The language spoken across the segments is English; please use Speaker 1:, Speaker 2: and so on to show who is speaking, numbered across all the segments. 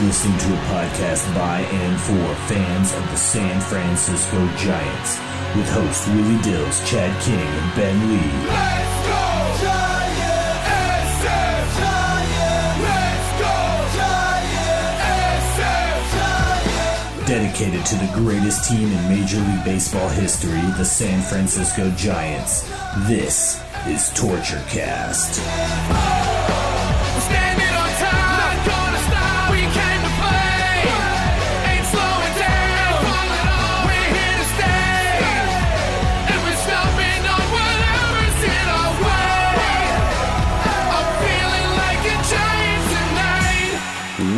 Speaker 1: listening to a podcast by and for fans of the San Francisco Giants with hosts Willie, Dills, Chad King, and Ben Lee.
Speaker 2: Let's go Giants! SF Giants! Let's go Giants! SF Giants!
Speaker 1: Dedicated to the greatest team in Major League Baseball history, the San Francisco Giants, this is Torture Cast.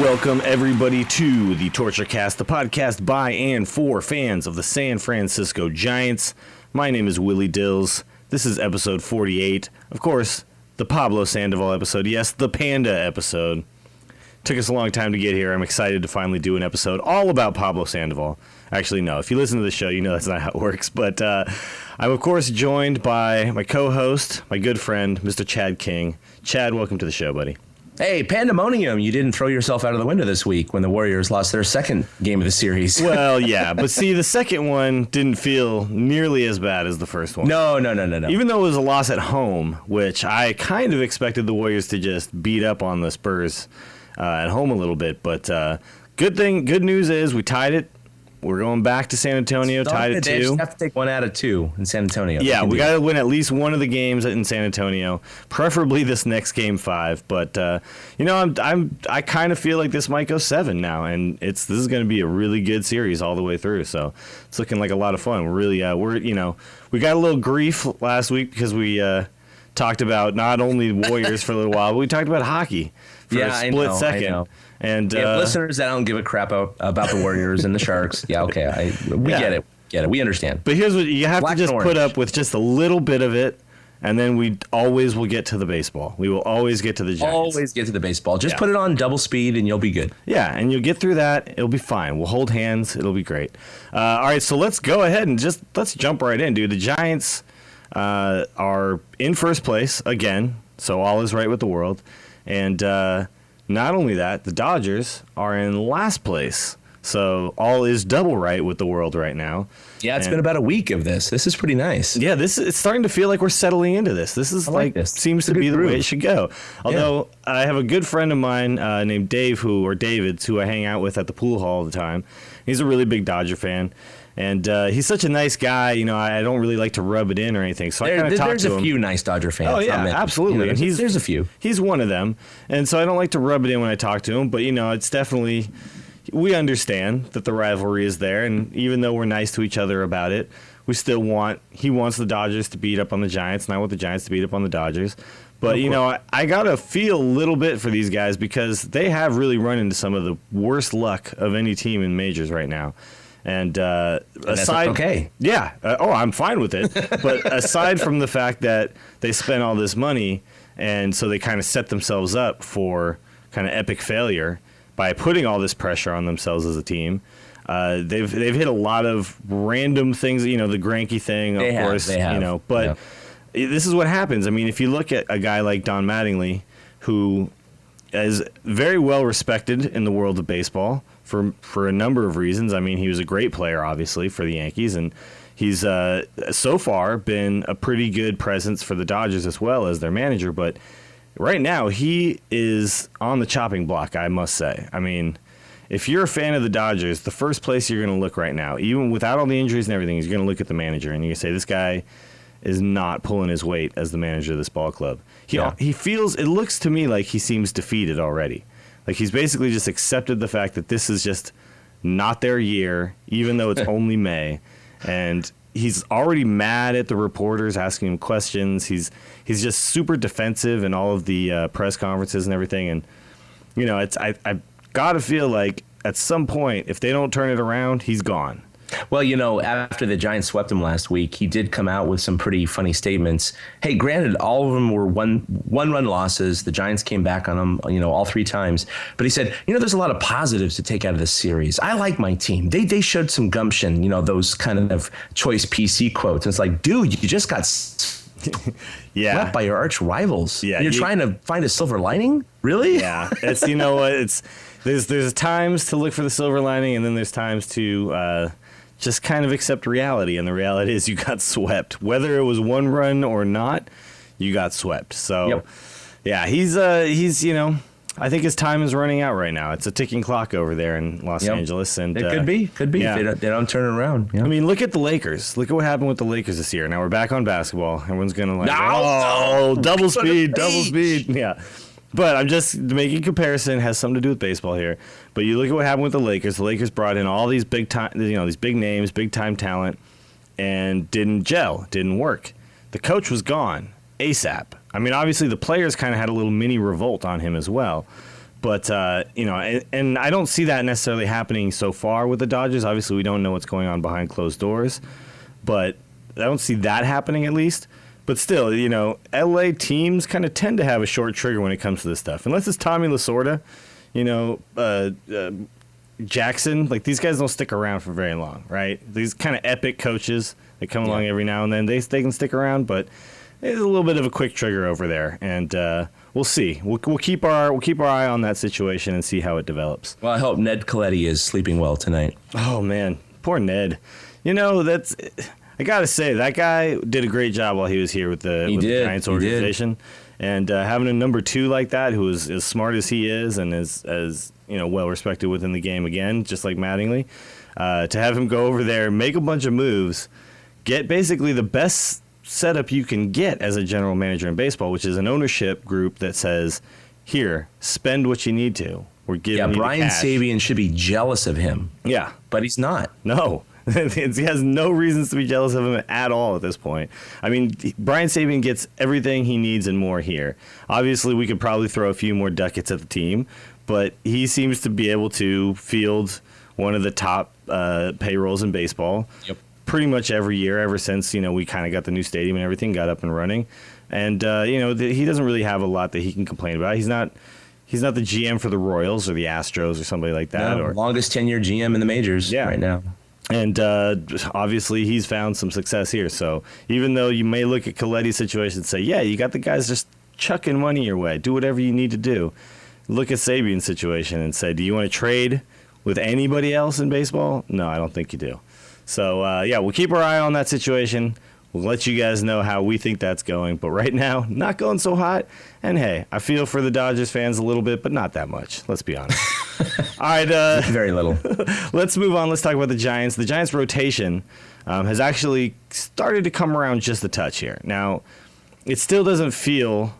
Speaker 3: Welcome, everybody, to the Torture Cast, the podcast by and for fans of the San Francisco Giants. My name is Willie Dills. This is episode 48. Of course, the Pablo Sandoval episode. Yes, the Panda episode. Took us a long time to get here. I'm excited to finally do an episode all about Pablo Sandoval. Actually, no. If you listen to the show, you know that's not how it works. But I'm, of course, joined by my co-host, my good friend, Mr. Chad King. Chad, welcome to the show, buddy.
Speaker 4: Hey, pandemonium, you didn't throw yourself out of the window this week when the Warriors lost their second game of the series.
Speaker 3: Well, yeah, but see, the second one didn't feel nearly as bad as the first one.
Speaker 4: No.
Speaker 3: Even though it was a loss at home, which I kind of expected the Warriors to just beat up on the Spurs at home a little bit. But good news is we tied it. We're going back to San Antonio, tied at 2.
Speaker 4: They just have to take 1 out of 2 in San Antonio.
Speaker 3: Yeah, we got to win at least one of the games in San Antonio, preferably this next game 5. But I kind of feel like this might go 7 now, and this is going to be a really good series all the way through. So it's looking like a lot of fun. We got a little grief last week because we talked about not only Warriors for a little while, but we talked about hockey for a split second.
Speaker 4: I know.
Speaker 3: And
Speaker 4: listeners that don't give a crap about the Warriors and the Sharks. Yeah, okay. We get it. We understand.
Speaker 3: But here's what you have
Speaker 4: Black
Speaker 3: to just
Speaker 4: and
Speaker 3: put
Speaker 4: orange.
Speaker 3: up with just a little bit of it, and then we always will get to the baseball. We will always get to the Giants.
Speaker 4: Always get to the baseball. Just put it on double speed and you'll be good.
Speaker 3: Yeah, and you'll get through that. It'll be fine. We'll hold hands. It'll be great. All right, so let's go ahead and let's jump right in, dude. The Giants are in first place again, so all is right with the world. And not only that, the Dodgers are in last place. So all is double right with the world right now.
Speaker 4: Yeah, it's been about a week of this. This is pretty nice.
Speaker 3: Yeah, it's starting to feel like we're settling into this. This is seems to be the way it should go. Although I have a good friend of mine named Davids, who I hang out with at the pool hall all the time. He's a really big Dodger fan. And he's such a nice guy, I don't really like to rub it in or anything. So I kind of talk to him.
Speaker 4: There's a few nice Dodger fans.
Speaker 3: Oh, yeah, absolutely.
Speaker 4: And there's a few.
Speaker 3: He's one of them. And so I don't like to rub it in when I talk to him. But, it's definitely, we understand that the rivalry is there. And even though we're nice to each other about it, we still he wants the Dodgers to beat up on the Giants. And I want the Giants to beat up on the Dodgers. But, I got to feel a little bit for these guys because they have really run into some of the worst luck of any team in majors right now. And aside,
Speaker 4: okay.
Speaker 3: Yeah. I'm fine with it. But aside from the fact that they spent all this money, and so they kind of set themselves up for kind of epic failure by putting all this pressure on themselves as a team. They've hit a lot of random things. The Greinke thing, of course.
Speaker 4: They have.
Speaker 3: But this is what happens. I mean, if you look at a guy like Don Mattingly, who is very well respected in the world of baseball for a number of reasons. I mean, he was a great player, obviously, for the Yankees, and he's so far been a pretty good presence for the Dodgers as well as their manager. But right now, he is on the chopping block, I must say. I mean, if you're a fan of the Dodgers, the first place you're going to look right now, even without all the injuries and everything, is you're going to look at the manager, and you're going to say, this guy is not pulling his weight as the manager of this ball club. He feels, it looks to me like he seems defeated already. Like he's basically just accepted the fact that this is just not their year, even though it's only May. And he's already mad at the reporters asking him questions. He's just super defensive in all of the press conferences and everything. And, I've got to feel like at some point, if they don't turn it around, he's gone.
Speaker 4: Well, after the Giants swept him last week, he did come out with some pretty funny statements. Hey, granted, all of them were one-run losses. The Giants came back on them, all 3 times. But he said, there's a lot of positives to take out of this series. I like my team. They showed some gumption, those kind of choice PC quotes. And it's like, dude, you just got swept by your arch rivals.
Speaker 3: Yeah,
Speaker 4: You're trying to find a silver lining? Really?
Speaker 3: Yeah. It's, what, there's times to look for the silver lining, and then there's times to just kind of accept reality. And the reality is you got swept. Whether it was one run or not, you got swept. So, yeah, he's I think his time is running out right now. It's a ticking clock over there in Los Angeles. And
Speaker 4: it could be. Yeah. If they don't turn it around. Yeah.
Speaker 3: I mean, look at the Lakers. Look at what happened with the Lakers this year. Now we're back on basketball. Everyone's going to double speed. Yeah. But I'm just making comparison. It has something to do with baseball here. But you look at what happened with the Lakers. The Lakers brought in all these big time, these big names, big time talent, and didn't gel, didn't work. The coach was gone ASAP. I mean, obviously the players kind of had a little mini revolt on him as well. But, and I don't see that necessarily happening so far with the Dodgers. Obviously, we don't know what's going on behind closed doors. But I don't see that happening at least. But still, LA teams kind of tend to have a short trigger when it comes to this stuff. Unless it's Tommy Lasorda, Jackson, like these guys don't stick around for very long, right? These kind of epic coaches, they come along every now and then. They can stick around, but there's a little bit of a quick trigger over there, and we'll see. We'll keep our eye on that situation and see how it develops.
Speaker 4: Well, I hope Ned Coletti is sleeping well tonight.
Speaker 3: Oh man, poor Ned. I gotta say that guy did a great job while he was here with the Giants organization, and having a number 2 like that, who is as smart as he is and as well respected within the game again, just like Mattingly, to have him go over there, make a bunch of moves, get basically the best setup you can get as a general manager in baseball, which is an ownership group that says, here, spend what you need to. We're giving you
Speaker 4: Brian
Speaker 3: the cash.
Speaker 4: Sabian should be jealous of him.
Speaker 3: Yeah.
Speaker 4: But he's not.
Speaker 3: No. He has no reasons to be jealous of him at all at this point. I mean, Brian Sabian gets everything he needs and more here. Obviously, we could probably throw a few more ducats at the team, but he seems to be able to field one of the top payrolls in baseball. Yep. Pretty much every year ever since, we kind of got the new stadium and everything got up and running. And, he doesn't really have a lot that he can complain about. He's not the GM for the Royals or the Astros or somebody like that.
Speaker 4: No, longest tenure GM in the majors right now.
Speaker 3: And obviously he's found some success here. So even though you may look at Coletti's situation and say, yeah, you got the guys just chucking money your way. Do whatever you need to do. Look at Sabian's situation and say, do you want to trade with anybody else in baseball? No, I don't think you do. So, we'll keep our eye on that situation. We'll let you guys know how we think that's going. But right now, not going so hot. And, hey, I feel for the Dodgers fans a little bit, but not that much. Let's be honest. All right.
Speaker 4: Very little.
Speaker 3: Let's move on. Let's talk about the Giants. The Giants' rotation has actually started to come around just a touch here. Now, it still doesn't feel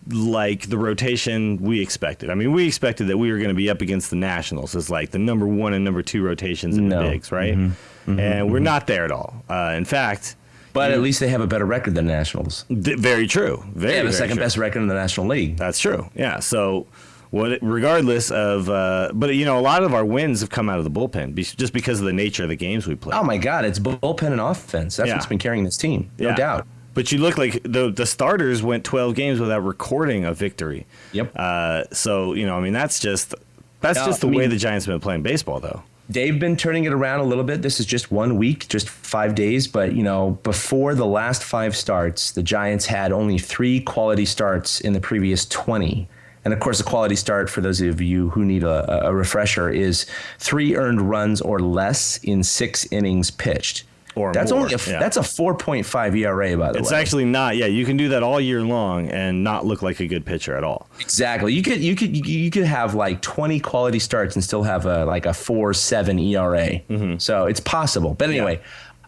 Speaker 3: like the rotation we expected. I mean, we expected that we were going to be up against the Nationals as like the number 1 and number 2 rotations in the bigs, right? And we're not there at all. In fact...
Speaker 4: But at least they have a better record than the Nationals.
Speaker 3: Very true.
Speaker 4: They have the second best record in the National League.
Speaker 3: That's true. Yeah. So, regardless of, but a lot of our wins have come out of the bullpen just because of the nature of the games we play.
Speaker 4: Oh my God, it's bullpen and offense. That's what's been carrying this team, no doubt.
Speaker 3: But you look like the starters went 12 games without recording a victory.
Speaker 4: Yep.
Speaker 3: So that's just the way the Giants have been playing baseball, though.
Speaker 4: They've been turning it around a little bit. This is just 1 week, just 5 days. But, before the last 5 starts, the Giants had only 3 quality starts in the previous 20. And, of course, a quality start, for those of you who need a refresher, is 3 earned runs or less in 6 innings pitched.
Speaker 3: Or
Speaker 4: that's
Speaker 3: more.
Speaker 4: That's a 4.5 ERA, by the way.
Speaker 3: It's actually not. Yeah, you can do that all year long and not look like a good pitcher at all.
Speaker 4: Exactly. You could have like 20 quality starts and still have a 4.7 ERA. So it's possible. But anyway,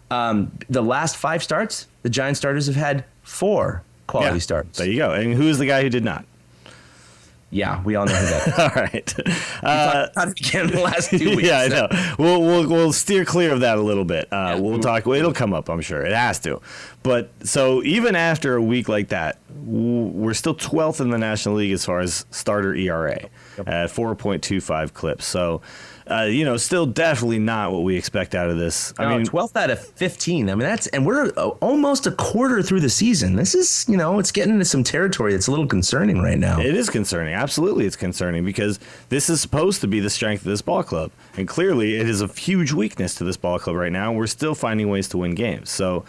Speaker 4: the last 5 starts, the Giant starters have had 4 quality starts.
Speaker 3: There you go. And who is the guy who did not?
Speaker 4: Yeah, we all know who that is.
Speaker 3: All right.
Speaker 4: About it again in the last 2 weeks.
Speaker 3: Yeah, I know. We'll steer clear of that a little bit. We'll talk. It'll come up, I'm sure. It has to. But so even after a week like that, we're still 12th in the National League as far as starter ERA at 4.25 clips. So, still definitely not what we expect out of this. I mean,
Speaker 4: 12th out of 15. I mean, and we're almost a quarter through the season. This is, it's getting into some territory that's a little concerning right now.
Speaker 3: It is concerning. Absolutely, it's concerning because this is supposed to be the strength of this ball club. And clearly, it is a huge weakness to this ball club right now. We're still finding ways to win games. So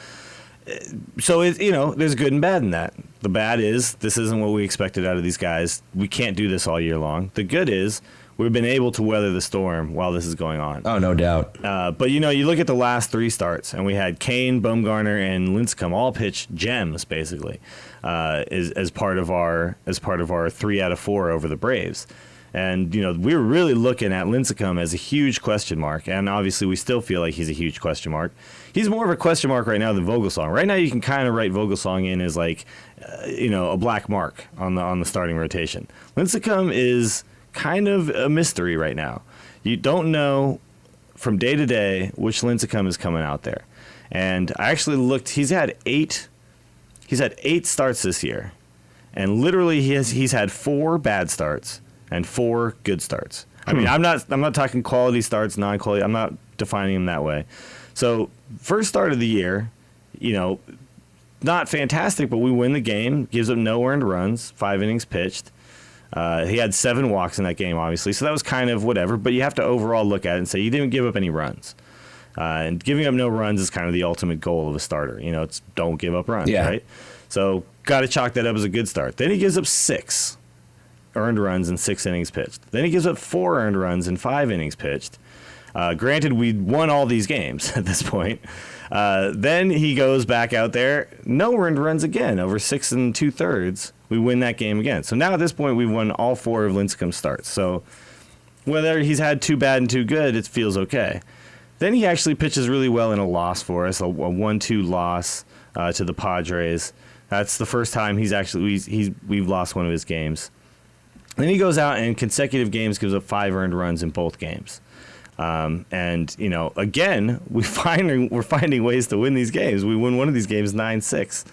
Speaker 3: there's good and bad in that. The bad is this isn't what we expected out of these guys. We can't do this all year long. The good is we've been able to weather the storm while this is going on.
Speaker 4: Oh, no doubt.
Speaker 3: But you look at the last 3 starts, and we had Kane, Bumgarner, and Lincecum all pitch gems basically, as part of our 3 out of 4 over the Braves. And we were really looking at Lincecum as a huge question mark, and obviously we still feel like he's a huge question mark. He's more of a question mark right now than Vogelsong. Right now, you can kind of write Vogelsong in as like, a black mark on the starting rotation. Lincecum is kind of a mystery right now. You don't know from day to day which Lincecum is coming out there. And I actually looked. He's had 8 starts this year, and literally he's had 4 bad starts and 4 good starts. I mean, I'm not talking quality starts, non-quality. I'm not defining them that way. So first start of the year, not fantastic, but we win the game. Gives up no earned runs, 5 innings pitched. He had 7 walks in that game, obviously, so that was kind of whatever. But you have to overall look at it and say you didn't give up any runs. And giving up no runs is kind of the ultimate goal of a starter. It's don't give up runs, right? So got to chalk that up as a good start. Then he gives up 6 earned runs in 6 innings pitched. Then he gives up 4 earned runs in 5 innings pitched. Granted, we won all these games at this point. Then he goes back out there, no earned runs again, over 6 2/3. We win that game again. So now at this point, we've won all 4 of Lincecum's starts. So whether he's had 2 bad and 2 good, it feels okay. Then he actually pitches really well in a loss for us, a 1-2 loss to the Padres. That's the first time we've lost one of his games. Then he goes out and in consecutive games gives up 5 earned runs in both games. And again, we're finding ways to win these games. We win one of these games 9-6.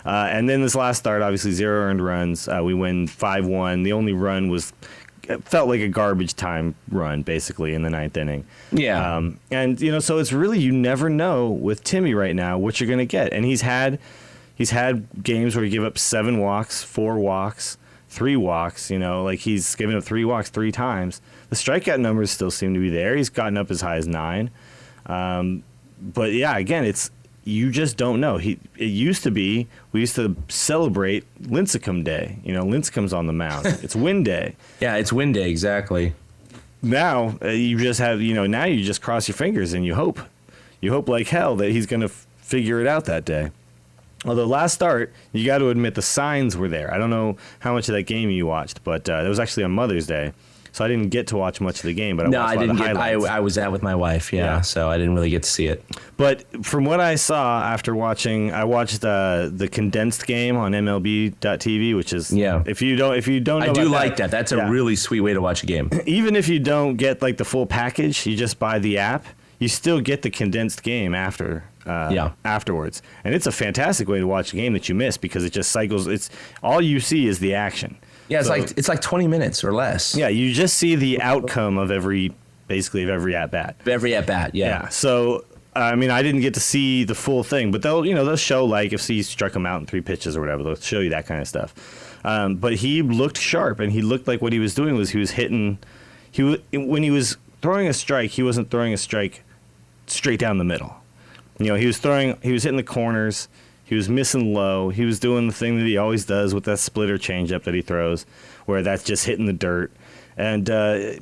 Speaker 3: And then this last start, obviously 0 earned runs. We win 5-1. The only run felt like a garbage time run, basically, in the 9th inning.
Speaker 4: Yeah.
Speaker 3: And so it's really, you never know with Timmy right now what you're going to get. And he's had games where he give up 7 walks, 4 walks, 3 walks. He's given up 3 walks 3 times. The strikeout numbers still seem to be there. He's gotten up as high as 9. But yeah, again, you just don't know. It used to be, we used to celebrate Lincecum Day. Lincecum's on the mound. It's win day.
Speaker 4: Yeah, it's win day, exactly.
Speaker 3: Now you just have, now you just cross your fingers and you hope. You hope like hell that he's going to figure it out that day. Although last start, you got to admit the signs were there. I don't know how much of that game you watched, but it was actually on Mother's Day. So I didn't get to watch much of the game, but I watched the highlights.
Speaker 4: I was out with my wife, so I didn't really get to see it.
Speaker 3: But from what I saw after watching, I watched the condensed game on MLB.TV, which is if you don't know
Speaker 4: I do like that. That's a really sweet way to watch a game.
Speaker 3: Even if you don't get like the full package, you just buy the app, you still get the condensed game afterwards. And it's a fantastic way to watch a game that you miss because it just cycles. It's all you see is the action.
Speaker 4: Yeah, it's like 20 minutes or less.
Speaker 3: Yeah, you just see the outcome of every at bat.
Speaker 4: Every at bat, yeah.
Speaker 3: So I didn't get to see the full thing, but they'll show like if he struck him out in 3 pitches or whatever. They'll show you that kind of stuff. But he looked sharp, and he looked like what he was doing was he was hitting. When he was throwing a strike, he wasn't throwing a strike straight down the middle. He was hitting the corners. He was missing low. He was doing the thing that he always does with that splitter changeup that he throws, where that's just hitting the dirt. And it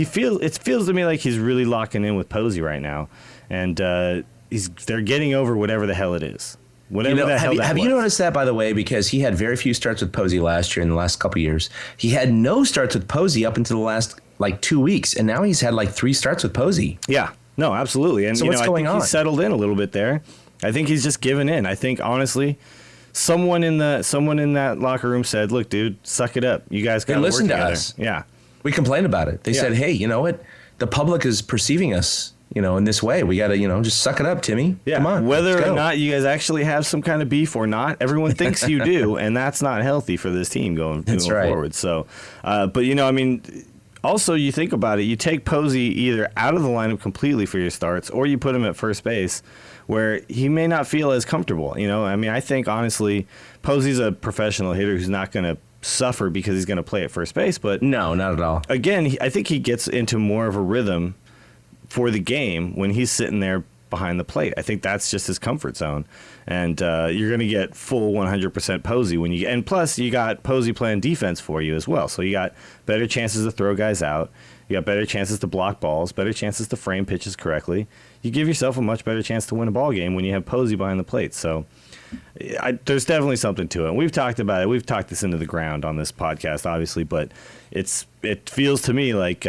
Speaker 3: feels to me like he's really locking in with Posey right now, and they're getting over whatever the hell it is. Whatever the hell that was.
Speaker 4: Have you noticed that, by the way? Because he had very few starts with Posey last year. In the last couple of years, he had no starts with Posey up until the last 2 weeks, and now he's had 3 starts with Posey.
Speaker 3: Yeah, no, absolutely. And
Speaker 4: so what's going on?
Speaker 3: He's settled in a little bit there. I think he's just given in. I think honestly, someone in that locker room said, "Look, dude, suck it up. You guys got to work together."
Speaker 4: Listen to us.
Speaker 3: Yeah,
Speaker 4: we complained about it. They said, "Hey, you know what? The public is perceiving us, in this way. We got to, just suck it up, Timmy.
Speaker 3: Yeah.
Speaker 4: Come on.
Speaker 3: Whether or not you guys actually have some kind of beef or not, everyone thinks you do, and that's not healthy for this team going forward. So, but also, you think about it, you take Posey either out of the lineup completely for your starts, or you put him at first base, where he may not feel as comfortable. I think, honestly, Posey's a professional hitter who's not going to suffer because he's going to play at first base. But
Speaker 4: no, not at all.
Speaker 3: Again, I think he gets into more of a rhythm for the game when he's sitting there behind the plate. I think that's just his comfort zone. And you're going to get full 100% Posey and plus you got Posey playing defense for you as well. So you got better chances to throw guys out. You got better chances to block balls, better chances to frame pitches correctly. You give yourself a much better chance to win a ball game when you have Posey behind the plate. So there's definitely something to it. And we've talked about it. We've talked this into the ground on this podcast, obviously, but it feels to me like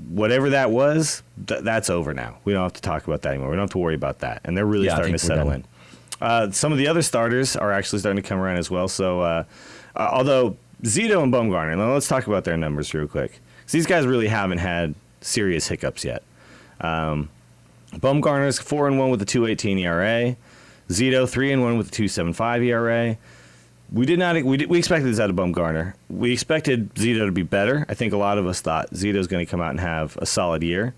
Speaker 3: whatever that was, that's over now. We don't have to talk about that anymore. We don't have to worry about that. And they're really starting to settle in. Some of the other starters are actually starting to come around as well. So although Zito and Bumgarner, now let's talk about their numbers real quick. Because these guys really haven't had serious hiccups yet. Bumgarner's 4-1 with a 2.18 ERA. Zito 3-1 with a 2.75 ERA. We expected this out of Bumgarner. We expected Zito to be better. I think a lot of us thought Zito's going to come out and have a solid year.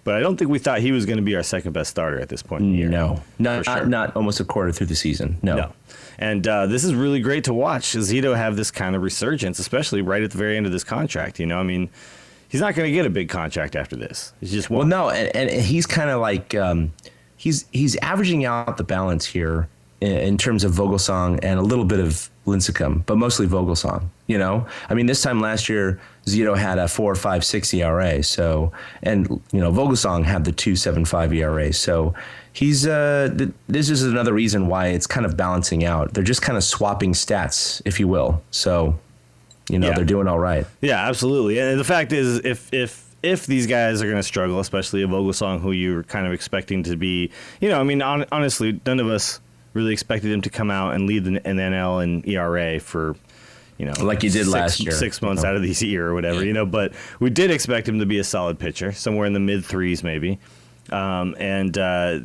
Speaker 3: But I don't think we thought he was going to be our second best starter at this point in the year.
Speaker 4: No, not almost a quarter through the season. No.
Speaker 3: And this is really great to watch Zito have this kind of resurgence, especially right at the very end of this contract. You know, I mean, he's not going to get a big contract after this. He's just
Speaker 4: well, no, and he's kind of like he's averaging out the balance here in terms of Vogelsong and a little bit of Lincecum, but mostly Vogelsong. You know, I mean, this time last year, Zito had a 4.56 ERA. So, and Vogelsong had the 2.75 ERA. So, he's this is another reason why it's kind of balancing out. They're just kind of swapping stats, if you will. So, they're doing all right.
Speaker 3: Yeah, absolutely. And the fact is, if these guys are going to struggle, especially a Vogelsong, who you're kind of expecting to be, honestly, none of us really expected him to come out and lead an NL and ERA for,
Speaker 4: like you did last year,
Speaker 3: 6 months out of the year or whatever, but we did expect him to be a solid pitcher, somewhere in the mid threes maybe. And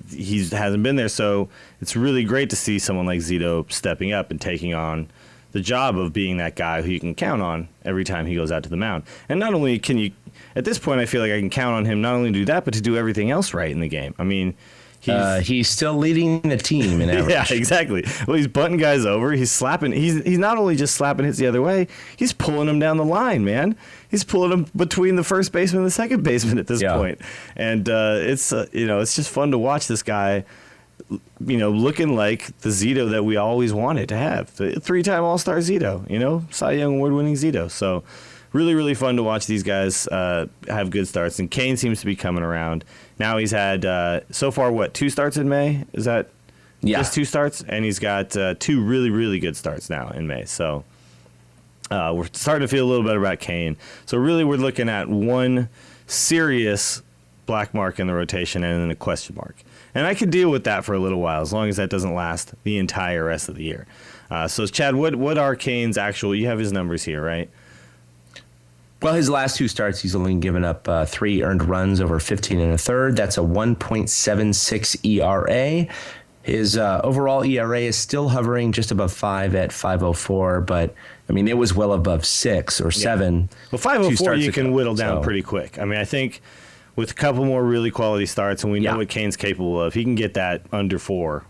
Speaker 3: he hasn't been there. So it's really great to see someone like Zito stepping up and taking on the job of being that guy who you can count on every time he goes out to the mound. And not only can you, at this point, I feel like I can count on him not only to do that, but to do everything else right in the game. I mean,
Speaker 4: he's still leading the team in average.
Speaker 3: Yeah, exactly. Well, he's butting guys over. He's slapping. He's not only just slapping hits the other way. He's pulling them down the line, man. He's pulling them between the first baseman and the second baseman at this point. And it's just fun to watch this guy, looking like the Zito that we always wanted to have, the 3-time All-Star Zito. Cy Young Award-winning Zito. So really, really fun to watch these guys have good starts. And Kane seems to be coming around. Now he's had, so far, 2 starts in May? Is that just 2 starts? And he's got 2 really, really good starts now in May. So we're starting to feel a little better about Kane. So really we're looking at one serious black mark in the rotation and then a question mark. And I could deal with that for a little while, as long as that doesn't last the entire rest of the year. So, Chad, what are Kane's actual... You have his numbers here, right?
Speaker 4: Well, his last 2 starts, he's only given up 3 earned runs over 15 1/3. That's a 1.76 ERA. His overall ERA is still hovering just above 5 at 5.04, but I mean, it was well above 6 or 7.
Speaker 3: Well, 5.04 you can whittle down pretty quick. I mean, I think with a couple more really quality starts, and we know what Kane's capable of, he can get that under 4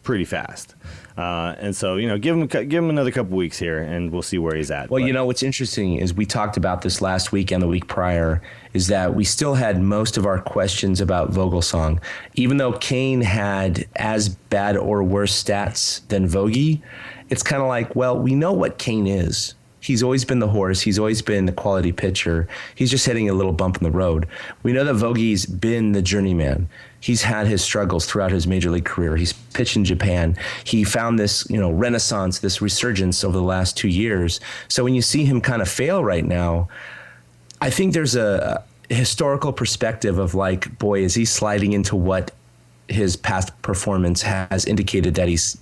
Speaker 3: pretty fast. And so, give him another couple weeks here, and we'll see where he's at.
Speaker 4: Well, what's interesting is we talked about this last week and the week prior, is that we still had most of our questions about Vogelsong. Even though Kane had as bad or worse stats than Vogie, it's kind of like, well, we know what Kane is. He's always been the horse. He's always been the quality pitcher. He's just hitting a little bump in the road. We know that Vogie's been the journeyman. He's had his struggles throughout his major league career. He's pitched in Japan. He found this, renaissance, this resurgence over the last 2 years. So when you see him kind of fail right now, I think there's a historical perspective of like, boy, is he sliding into what his past performance has indicated that he's,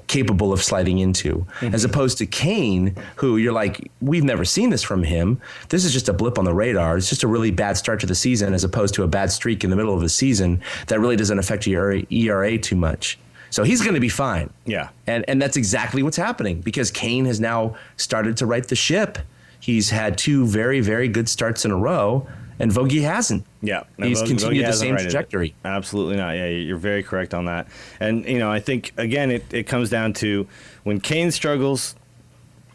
Speaker 4: capable of sliding into, as opposed to Kane, who you're like, we've never seen this from him. This is just a blip on the radar. It's just a really bad start to the season, as opposed to a bad streak in the middle of the season that really doesn't affect your ERA too much. So he's going to be fine.
Speaker 3: Yeah.
Speaker 4: And that's exactly what's happening, because Kane has now started to right the ship. He's had 2 very, very good starts in a row, and Vogie hasn't.
Speaker 3: Yeah.
Speaker 4: He's continued the same trajectory.
Speaker 3: Absolutely not. Yeah, you're very correct on that. And, I think, again, it comes down to when Kane struggles,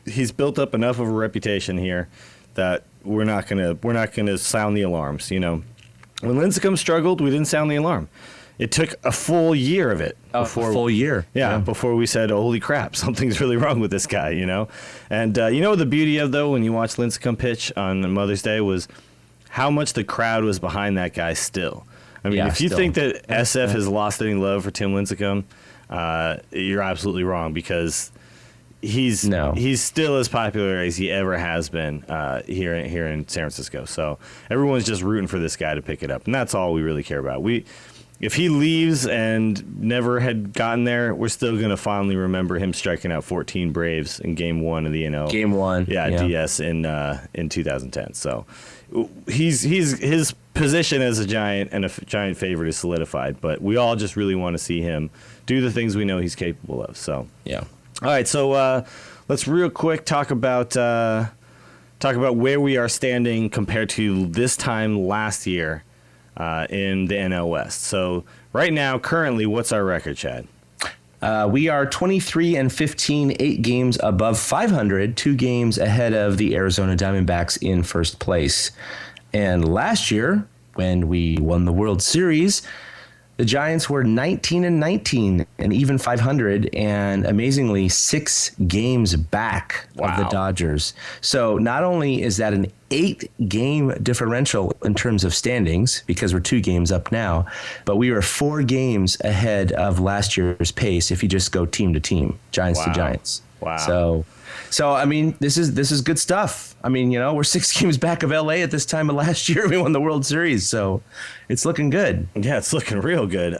Speaker 3: he's built up enough of a reputation here that we're not gonna sound the alarms. When Lincecum struggled, we didn't sound the alarm. It took a full year of it.
Speaker 4: A full year.
Speaker 3: Yeah, before we said, oh, holy crap, something's really wrong with this guy, And the beauty of, though, when you watch Lincecum pitch on Mother's Day was how much the crowd was behind that guy still. I mean, if you think that SF has lost any love for Tim Lincecum, you're absolutely wrong, because he's still as popular as he ever has been here in San Francisco. So everyone's just rooting for this guy to pick it up, and that's all we really care about. If he leaves and never had gotten there, we're still going to fondly remember him striking out 14 Braves in Game 1 of the
Speaker 4: Game 1.
Speaker 3: DS in 2010. So his position as a Giant and a Giant favorite is solidified, but we all just really want to see him do the things we know he's capable of. So
Speaker 4: yeah.
Speaker 3: All right, so let's real quick talk about where we are standing compared to this time last year in the NL West. So right now, currently, what's our record, Chad?
Speaker 4: We are 23-15, 8 games above 500, 2 games ahead of the Arizona Diamondbacks in first place. And last year, when we won the World Series, the Giants were 19-19 and even 500, and amazingly 6 games back of the Dodgers. So not only is that an 8-game differential in terms of standings, because we're 2 games up now, but we are 4 games ahead of last year's pace if you just go team to team, Giants to Giants.
Speaker 3: Wow.
Speaker 4: So I mean, this is good stuff. I mean, we're 6 games back of LA at this time of last year. We won the World Series, so it's looking good.
Speaker 3: Yeah, it's looking real good.